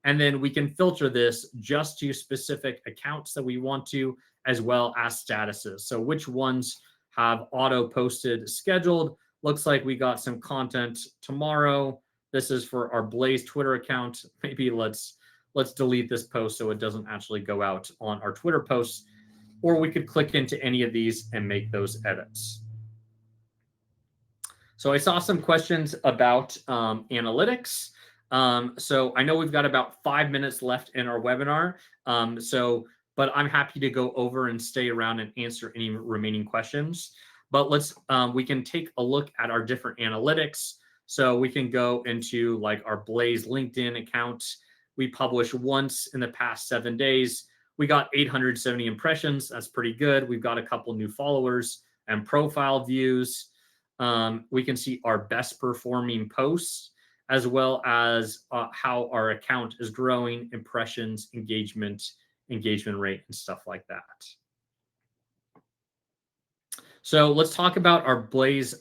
And then we can filter this just to specific accounts that we want to, as well as statuses. So which ones have auto posted scheduled? Looks like we got some content tomorrow. This is for our Blaze Twitter account. Maybe let's delete this post so it doesn't actually go out on our Twitter posts. Or we could click into any of these and make those edits. So I saw some questions about analytics. So I know we've got about 5 minutes left in our webinar. But I'm happy to go over and stay around and answer any remaining questions. But we can take a look at our different analytics. So we can go into like our Blaze LinkedIn account. We published once in the past 7 days. We got 870 impressions. That's pretty good. We've got a couple new followers and profile views. We can see our best performing posts, as well as how our account is growing, impressions, engagement rate, and stuff like that. So let's talk about our Blaze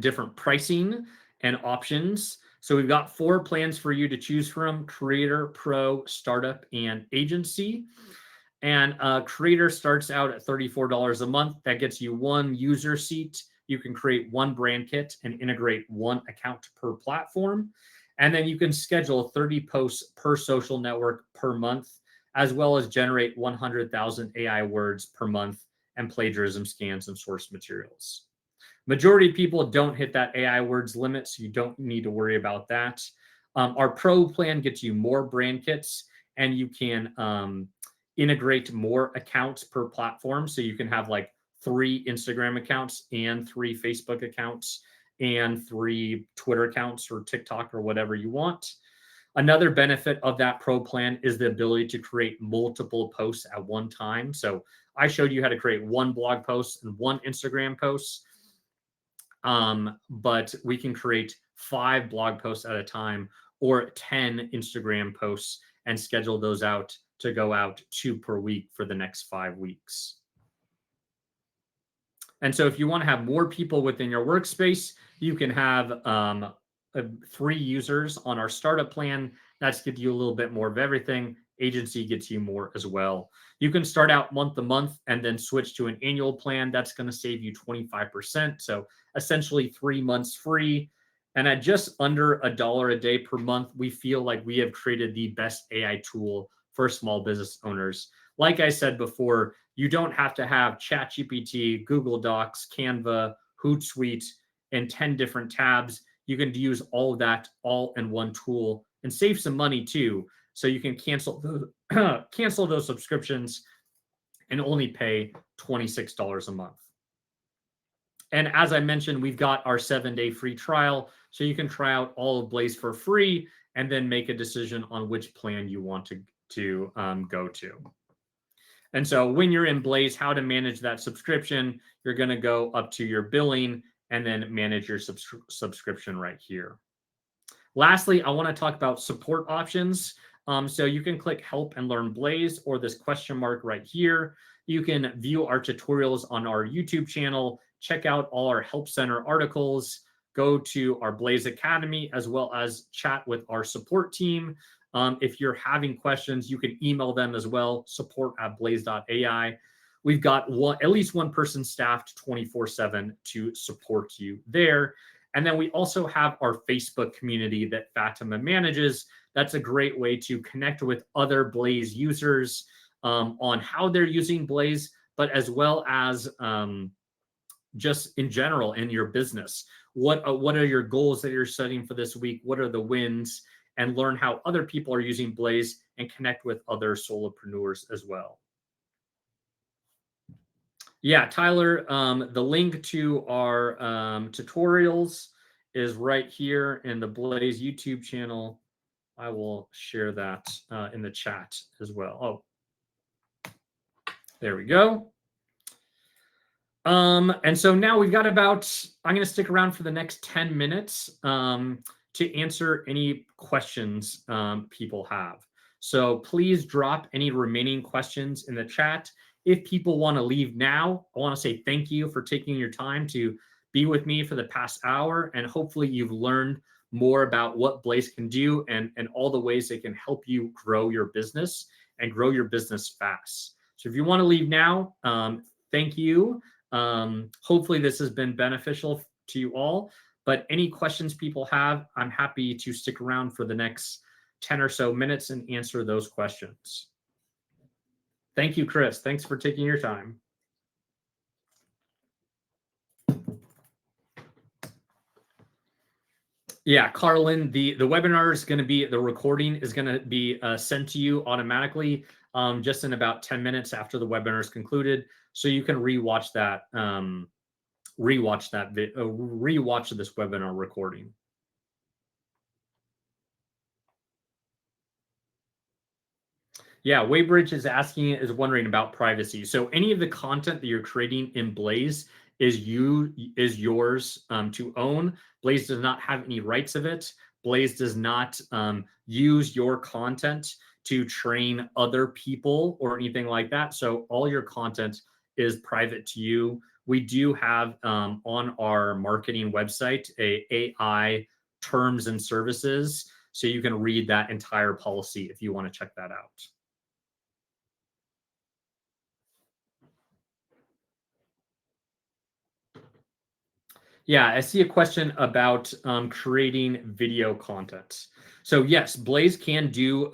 different pricing and options. So we've got 4 plans for you to choose from: Creator, Pro, Startup, and Agency. And Creator starts out at $34 a month. That gets you one user seat. You can create one brand kit and integrate one account per platform. And then you can schedule 30 posts per social network per month, as well as generate 100,000 AI words per month and plagiarism scans and source materials. Majority of people don't hit that AI words limit, so you don't need to worry about that. Our Pro plan gets you more brand kits, and you can integrate more accounts per platform. So you can have like 3 Instagram accounts and 3 Facebook accounts and 3 Twitter accounts or TikTok or whatever you want. Another benefit of that Pro plan is the ability to create multiple posts at one time. So I showed you how to create one blog post and one Instagram post. But we can create 5 blog posts at a time or 10 Instagram posts and schedule those out to go out 2 per week for the next 5 weeks. And so if you want to have more people within your workspace, you can have 3 users on our startup plan. That's gives you a little bit more of everything. Agency gets you more as well. You can start out month to month and then switch to an annual plan. That's going to save you 25%. So essentially 3 months free. And at just under $1 a day per month, we feel like we have created the best AI tool for small business owners. Like I said before, you don't have to have ChatGPT, Google Docs, Canva, Hootsuite, and 10 different tabs. You can use all of that all in one tool and save some money too. So you can cancel those subscriptions and only pay $26 a month. And as I mentioned, we've got our 7-day free trial. So you can try out all of Blaze for free and then make a decision on which plan you want to go to. And so when you're in Blaze, how to manage that subscription, you're going to go up to your billing and then manage your subscription right here. Lastly, I want to talk about support options. So you can click Help and Learn Blaze or this question mark right here. You can view our tutorials on our YouTube channel, check out all our Help Center articles, go to our Blaze Academy, as well as chat with our support team. If you're having questions, you can email them as well, support@blaze.ai. We've got at least one person staffed 24/7 to support you there. And then we also have our Facebook community that Fatima manages. That's a great way to connect with other Blaze users on how they're using Blaze, but as well as just in general in your business. What are your goals that you're setting for this week? What are the wins? And learn how other people are using Blaze and connect with other solopreneurs as well. Yeah, Tyler, the link to our tutorials is right here in the Blaze YouTube channel. I will share that in the chat as well. Oh, there we go. And so now we've got I'm going to stick around for the next 10 minutes to answer any questions people have. So please drop any remaining questions in the chat. If people want to leave now, I want to say thank you for taking your time to be with me for the past hour. And hopefully you've learned more about what Blaze can do and all the ways it can help you grow your business and grow your business fast. So if you want to leave now, thank you. Hopefully this has been beneficial to you all, but any questions people have, I'm happy to stick around for the next 10 or so minutes and answer those questions. Thank you, Chris. Thanks for taking your time. Yeah, Carlin, the webinar is going to be, the recording is going to be sent to you automatically just in about 10 minutes after the webinar is concluded. So you can rewatch that, rewatch this webinar recording. Yeah, Waybridge is wondering about privacy. So any of the content that you're creating in Blaze is yours to own. Blaze does not have any rights of it. Blaze does not use your content to train other people or anything like that. So all your content is private to you. We do have on our marketing website a AI terms and services. So you can read that entire policy if you want to check that out. Yeah, I see a question about creating video content. So yes, Blaze can do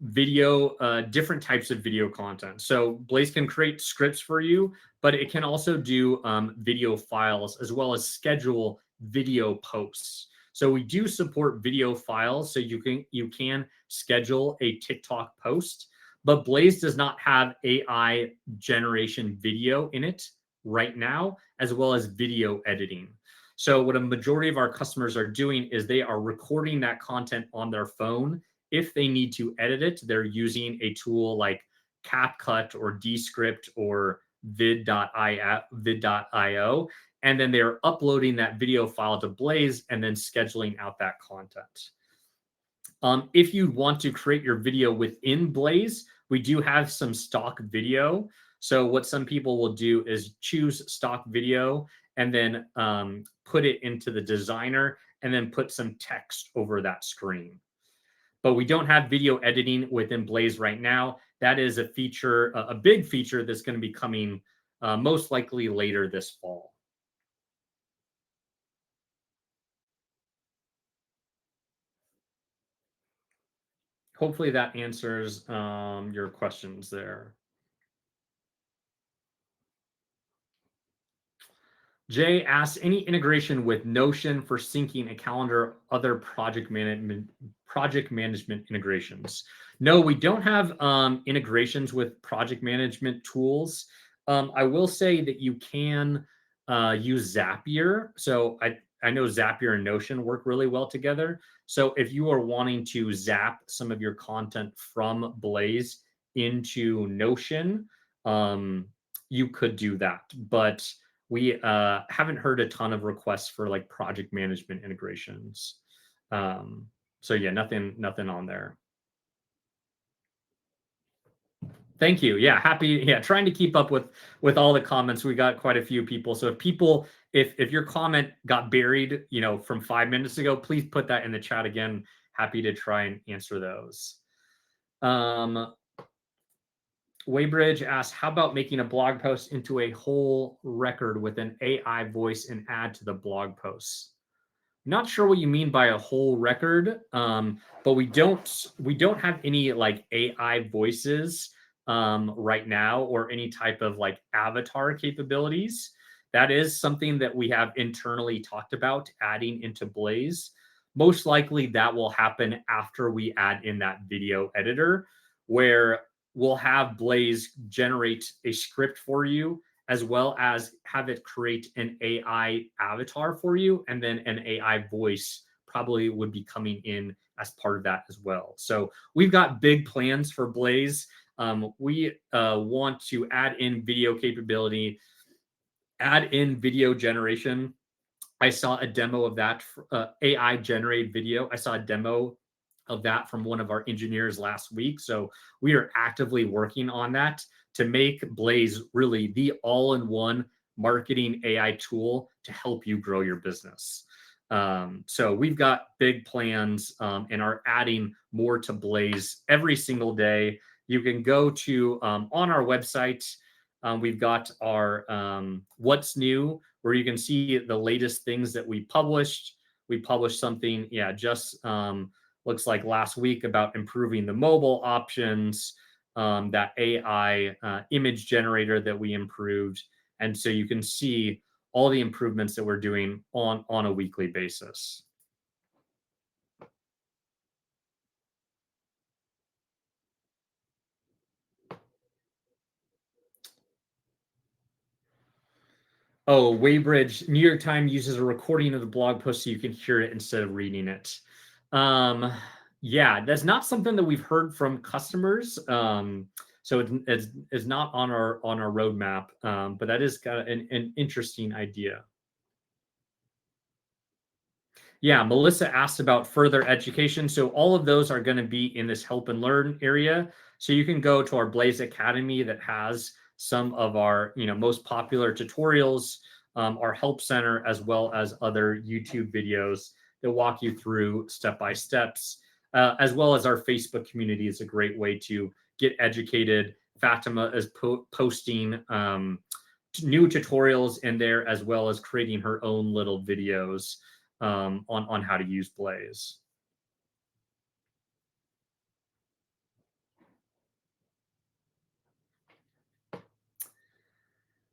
video, different types of video content. So Blaze can create scripts for you, but it can also do video files as well as schedule video posts. So we do support video files, so you can schedule a TikTok post, but Blaze does not have AI generation video in it right now, as well as video editing. So what a majority of our customers are doing is they are recording that content on their phone. If they need to edit it, they're using a tool like CapCut or Descript or vid.io, and then they're uploading that video file to Blaze and then scheduling out that content. If you want to create your video within Blaze, we do have some stock video. So what some people will do is choose stock video and then put it into the designer and then put some text over that screen. But we don't have video editing within Blaze right now. That is a feature, a big feature that's going to be coming most likely later this fall. Hopefully that answers your questions there. Jay asks, any integration with Notion for syncing a calendar, other project management integrations? No, we don't have integrations with project management tools. I will say that you can use Zapier. So I know Zapier and Notion work really well together. So if you are wanting to zap some of your content from Blaze into Notion, you could do that. But we haven't heard a ton of requests for like project management integrations. Um, so yeah, nothing on there. Thank you. Yeah, happy. Yeah, trying to keep up with all the comments. We got quite a few people. So if your comment got buried, from 5 minutes ago, please put that in the chat again. Happy to try and answer those. Waybridge asks, how about making a blog post into a whole record with an AI voice and add to the blog posts? Not sure what you mean by a whole record, but we don't have any like AI voices right now or any type of like avatar capabilities. That is something that we have internally talked about adding into Blaze. Most likely that will happen after we add in that video editor, where we'll have Blaze generate a script for you as well as have it create an AI avatar for you. And then an AI voice probably would be coming in as part of that as well. So we've got big plans for Blaze. We want to add in video capability, add in video generation. I saw a demo of that AI generated video. I saw a demo of that from one of our engineers last week. So we are actively working on that to make Blaze really the all-in-one marketing AI tool to help you grow your business. So we've got big plans and are adding more to Blaze every single day. You can go to on our website. We've got our what's new, where you can see the latest things that we published. We published something, just looks like last week about improving the mobile options, that AI image generator that we improved. And so you can see all the improvements that we're doing on a weekly basis. Oh, Waybridge, New York Times uses a recording of the blog post so you can hear it instead of reading it. Yeah, that's not something that we've heard from customers. So it's not on our roadmap, but that is kind of an interesting idea. Yeah, Melissa asked about further education. So all of those are going to be in this help and learn area. So you can go to our Blaze Academy that has some of our most popular tutorials, our help center, as well as other YouTube videos that walk you through step by steps, as well as our Facebook community is a great way to get educated. Fatima is posting new tutorials in there, as well as creating her own little videos on how to use Blaze.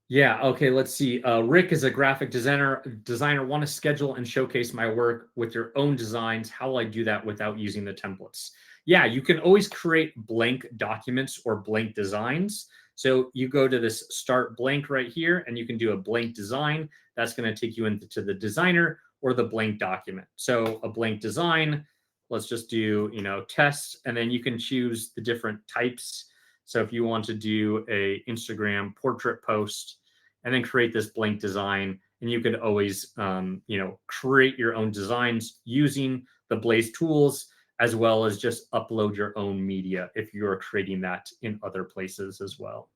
Yeah. Okay. Let's see. Rick is a graphic designer. Want to schedule and showcase my work with your own designs. How will I do that without using the templates? Yeah, you can always create blank documents or blank designs. So you go to this start blank right here, and you can do a blank design. That's going to take you into the designer or the blank document. So a blank design. Let's just do tests, and then you can choose the different types. So if you want to do a Instagram portrait post and then create this blank design, and you could always, create your own designs using the Blaze tools, as well as just upload your own media if you're creating that in other places as well.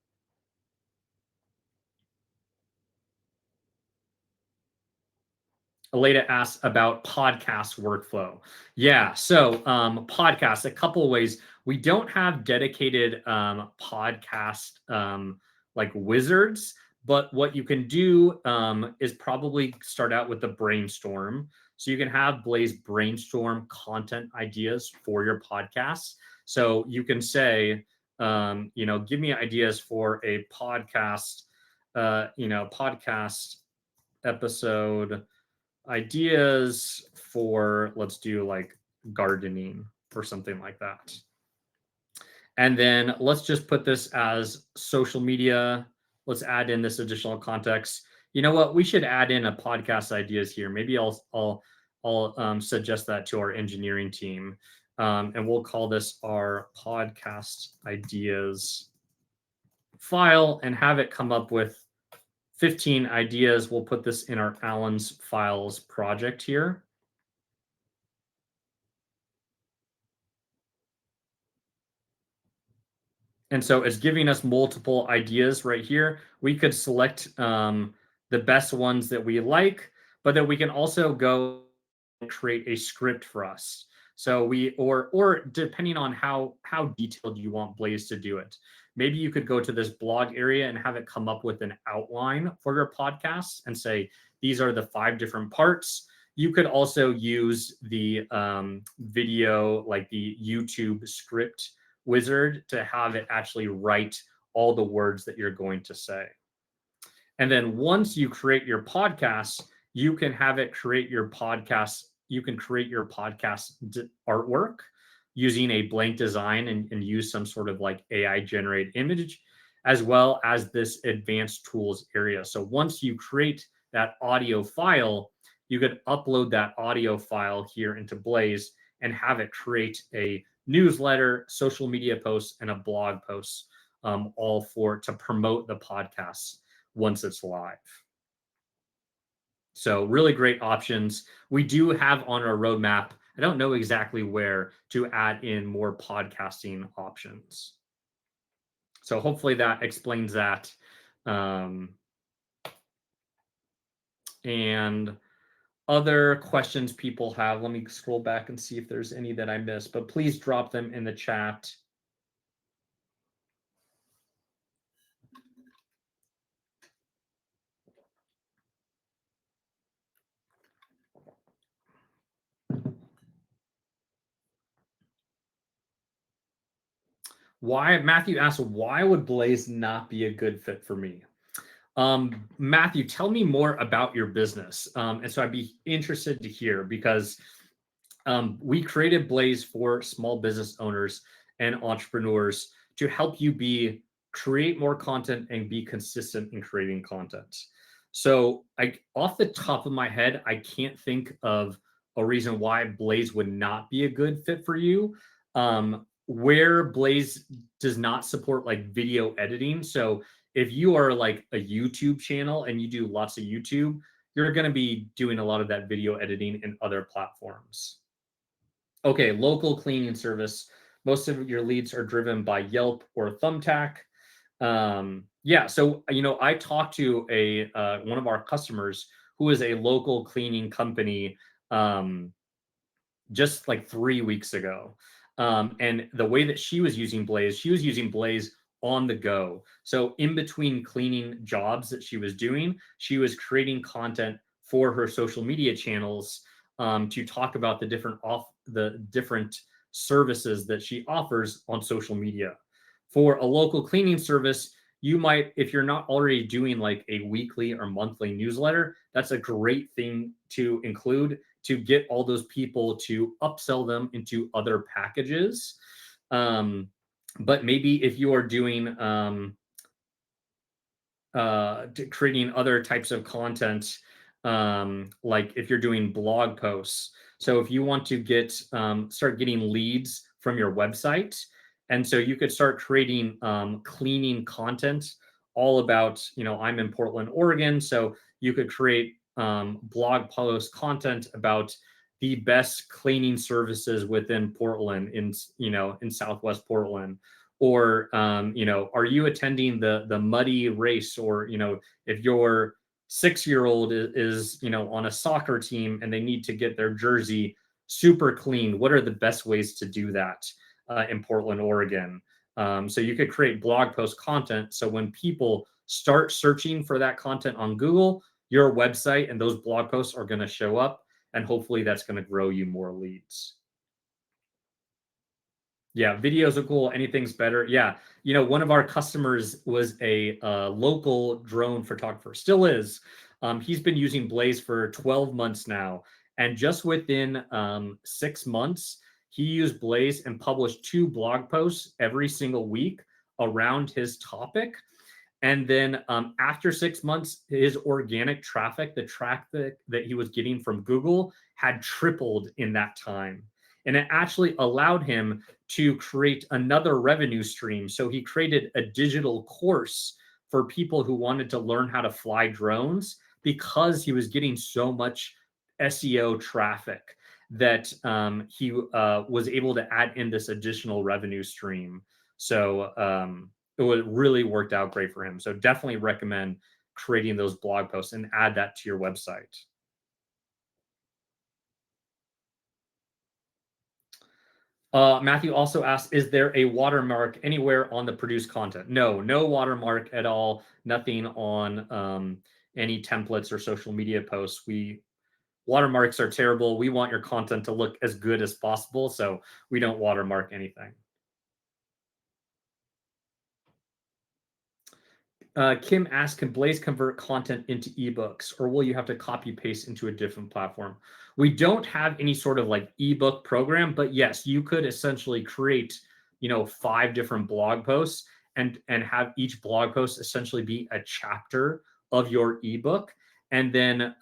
Aleda asks about podcast workflow. Yeah, so podcasts, a couple of ways. We don't have dedicated podcast like wizards, but what you can do is probably start out with a brainstorm. So you can have Blaze brainstorm content ideas for your podcasts. So you can say, give me ideas for a podcast, podcast episode ideas for, let's do like gardening or something like that. And then let's just put this as social media. Let's add in this additional context. You know what? We should add in a podcast ideas here. Maybe I'll suggest that to our engineering team, and we'll call this our podcast ideas file and have it come up with 15 ideas. We'll put this in our Allen's files project here. And so it's giving us multiple ideas right here. We could select the best ones that we like, but then we can also go and create a script for us. So or depending on how detailed you want Blaze to do it. Maybe you could go to this blog area and have it come up with an outline for your podcast and say, these are the 5 different parts. You could also use the video, like the YouTube script wizard, to have it actually write all the words that you're going to say. And then once you create your podcast, you can have it create your podcast. You can create your podcast artwork using a blank design and use some sort of like AI generate image, as well as this advanced tools area. So once you create that audio file, you could upload that audio file here into Blaze and have it create a newsletter, social media posts, and a blog post, all to promote the podcast once it's live. So really great options. We do have on our roadmap, I don't know exactly where, to add in more podcasting options. So hopefully that explains that. And other questions people have, let me scroll back and see if there's any that I missed, but please drop them in the chat. Matthew asks, why would Blaze not be a good fit for me? Matthew, tell me more about your business. And so I'd be interested to hear, because we created Blaze for small business owners and entrepreneurs to help you create more content and be consistent in creating content. So off the top of my head, I can't think of a reason why Blaze would not be a good fit for you. Where Blaze does not support like video editing. So if you are like a YouTube channel and you do lots of YouTube, you're going to be doing a lot of that video editing in other platforms. Okay, local cleaning service. Most of your leads are driven by Yelp or Thumbtack. Yeah, so I talked to one of our customers who is a local cleaning company just like 3 weeks ago. And the way that she was using Blaze on the go. So in between cleaning jobs that she was doing, she was creating content for her social media channels, to talk about the different services that she offers on social media. For a local cleaning service, you might, if you're not already doing like a weekly or monthly newsletter, that's a great thing to include to get all those people to upsell them into other packages. But maybe if you are doing creating other types of content, like if you're doing blog posts. So if you want to start getting leads from your website, and so you could start creating cleaning content all about, I'm in Portland, Oregon. So you could create blog post content about the best cleaning services within Portland, in Southwest Portland. Or are you attending the muddy race? Or if your 6-year-old is on a soccer team and they need to get their jersey super clean, what are the best ways to do that in Portland, Oregon? So you could create blog post content, so when people start searching for that content on Google, your website and those blog posts are going to show up, and hopefully that's going to grow you more leads. Yeah, videos are cool. Anything's better. Yeah. One of our customers was a local drone photographer, still is. He's been using Blaze for 12 months now. And just within 6 months, he used Blaze and published 2 blog posts every single week around his topic. And then after 6 months, his organic traffic, the traffic that he was getting from Google, had tripled in that time. And it actually allowed him to create another revenue stream. So he created a digital course for people who wanted to learn how to fly drones, because he was getting so much SEO traffic that he was able to add in this additional revenue stream. So it really worked out great for him. So definitely recommend creating those blog posts and add that to your website. Matthew also asked, is there a watermark anywhere on the produced content? No, no watermark at all. Nothing on any templates or social media posts. Watermarks are terrible. We want your content to look as good as possible, so we don't watermark anything. Kim asked, can Blaze convert content into ebooks, or will you have to copy paste into a different platform? We don't have any sort of like ebook program, but yes, you could essentially create, 5 different blog posts and have each blog post essentially be a chapter of your ebook, and then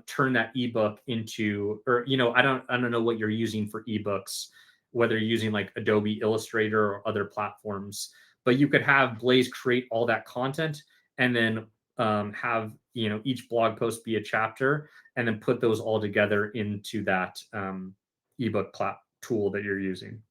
turn that ebook into, or I don't know what you're using for ebooks, whether you're using like Adobe Illustrator or other platforms, but you could have Blaze create all that content and then have each blog post be a chapter, and then put those all together into that ebook tool that you're using.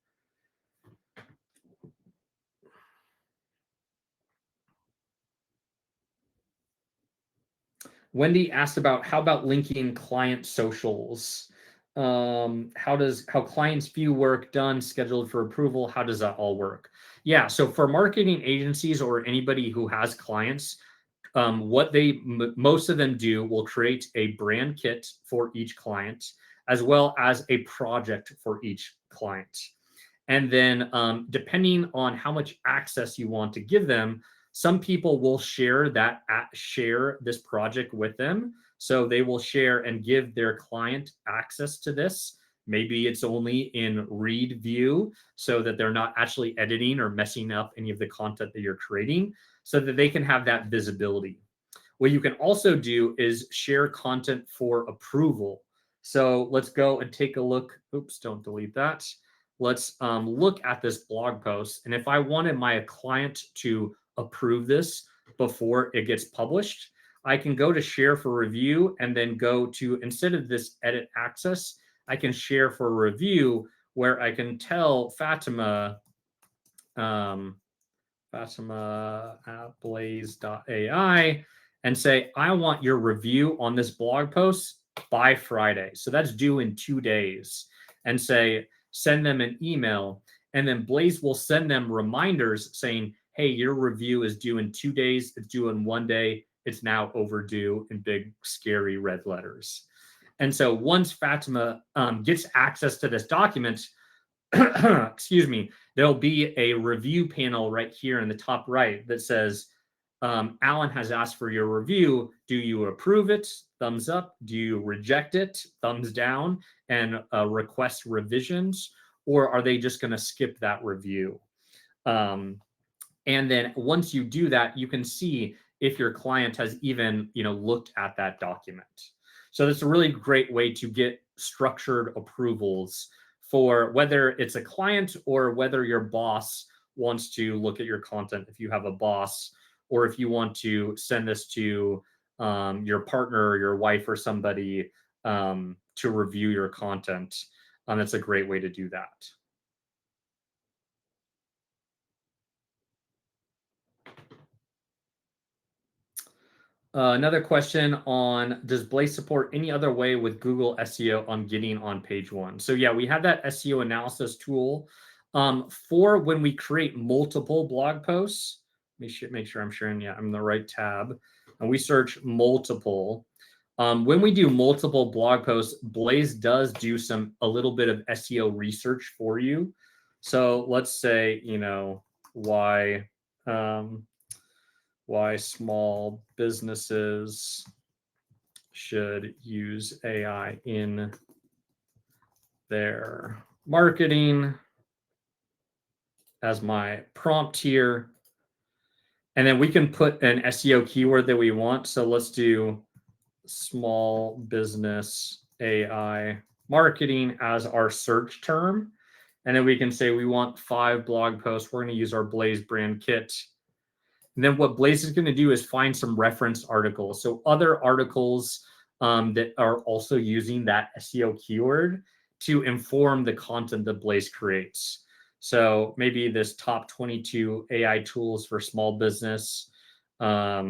Wendy asked about, how about linking client socials? How clients view work done, scheduled for approval? How does that all work? Yeah, so for marketing agencies or anybody who has clients, what most of them do will create a brand kit for each client, as well as a project for each client. And then depending on how much access you want to give them, some people will share this project with them. So they will share and give their client access to this. Maybe it's only in read view, so that they're not actually editing or messing up any of the content that you're creating, so that they can have that visibility. What you can also do is share content for approval. So let's go and take a look. Oops, don't delete that. Let's look at this blog post. And if I wanted my client to approve this before it gets published, I can go to share for review, and then go to, instead of this edit access, I can share for review, where I can tell Fatima at blaze.ai and say, I want your review on this blog post by Friday. So that's due in 2 days. And say, send them an email. And then Blaze will send them reminders saying, hey, your review is due in 2 days, it's due in 1 day, it's now overdue in big, scary red letters. And so once Fatima gets access to this document, excuse me, there'll be a review panel right here in the top right that says, Alan has asked for your review. Do you approve it? Thumbs up. Do you reject it? Thumbs down. And request revisions? Or are they just going to skip that review? And then once you do that, you can see if your client has even, looked at that document. So that's a really great way to get structured approvals for whether it's a client or whether your boss wants to look at your content. If you have a boss, or if you want to send this to your partner or your wife or somebody to review your content, that's a great way to do that. Another question on, does Blaze support any other way with Google SEO on getting on page one? So yeah, we have that SEO analysis tool for when we create multiple blog posts. Make sure I'm sharing. Yeah, I'm in the right tab. And we search multiple. When we do multiple blog posts, Blaze does do a little bit of SEO research for you. So let's say, why small businesses should use AI in their marketing as my prompt here. And then we can put an SEO keyword that we want. So let's do small business AI marketing as our search term. And then we can say we want 5 blog posts. We're going to use our Blaze brand kit. And then what Blaze is going to do is find some reference articles. So other articles that are also using that SEO keyword to inform the content that Blaze creates. So maybe this top 22 AI tools for small business, how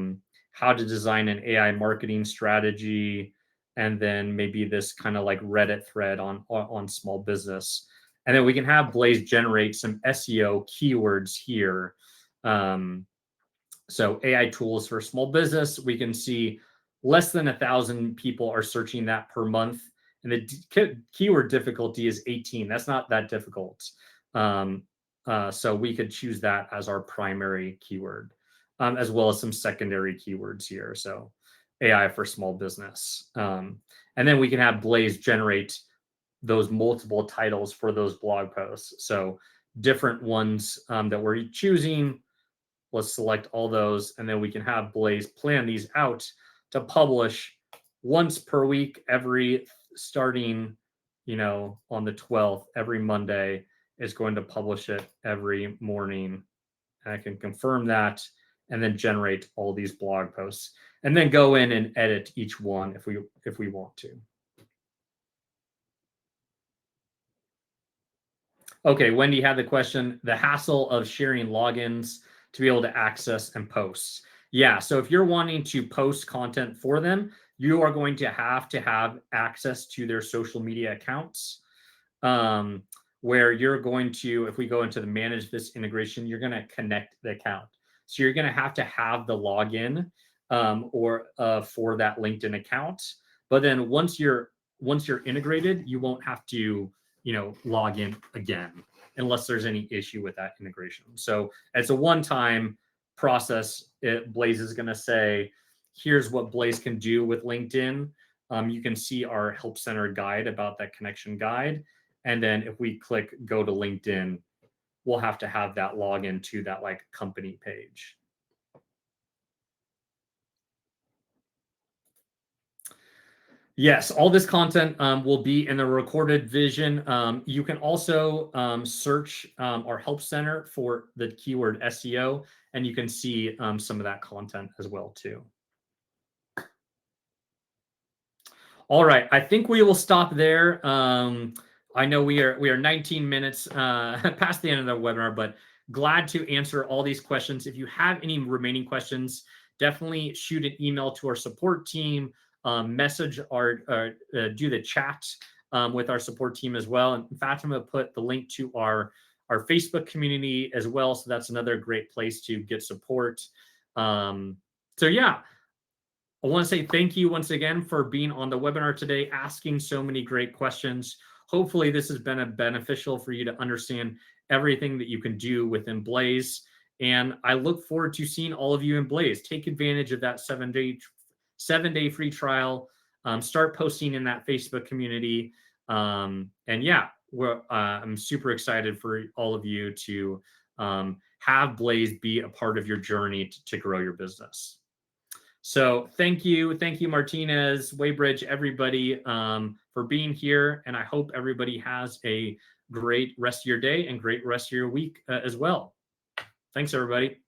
to design an AI marketing strategy, and then maybe this kind of like Reddit thread on small business. And then we can have Blaze generate some SEO keywords here. So AI tools for small business, we can see less than 1,000 people are searching that per month. And the keyword difficulty is 18. That's not that difficult. So we could choose that as our primary keyword, as well as some secondary keywords here. So AI for small business. And then we can have Blaze generate those multiple titles for those blog posts. So different ones that we're choosing. Let's select all those, and then we can have Blaze plan these out to publish once per week, starting, on the 12th, every Monday is going to publish it every morning. And I can confirm that and then generate all these blog posts and then go in and edit each one if we want to. Okay, Wendy had the question, the hassle of sharing logins to be able to access and post. Yeah, so if you're wanting to post content for them, you are going to have access to their social media accounts, where you're going to, if we go into the manage this integration, you're going to connect the account. So you're going to have the login for that LinkedIn account. But then once you're integrated, you won't have to log in again unless there's any issue with that integration. So it's a one-time process. Blaze is going to say, here's what Blaze can do with LinkedIn. You can see our Help Center guide about that connection guide. And then if we click go to LinkedIn, we'll have to have that login to that company page. Yes, all this content will be in the recorded vision. You can also search our Help Center for the keyword SEO, and you can see some of that content as well too. All right, I think we will stop there. I know we are 19 minutes past the end of the webinar, but glad to answer all these questions. If you have any remaining questions, definitely shoot an email to our support team. Message or do the chat with our support team as well. And Fatima put the link to our our Facebook community as well. So that's another great place to get support. So yeah, I want to say thank you once again for being on the webinar today, asking so many great questions. Hopefully this has been beneficial for you to understand everything that you can do within Blaze. And I look forward to seeing all of you in Blaze. Take advantage of that 7-day free trial. Start posting in that Facebook community. And yeah, I'm super excited for all of you to have Blaze be a part of your journey to grow your business. So thank you, Martinez, Waybridge, everybody, for being here. And I hope everybody has a great rest of your day and great rest of your week as well. Thanks, everybody.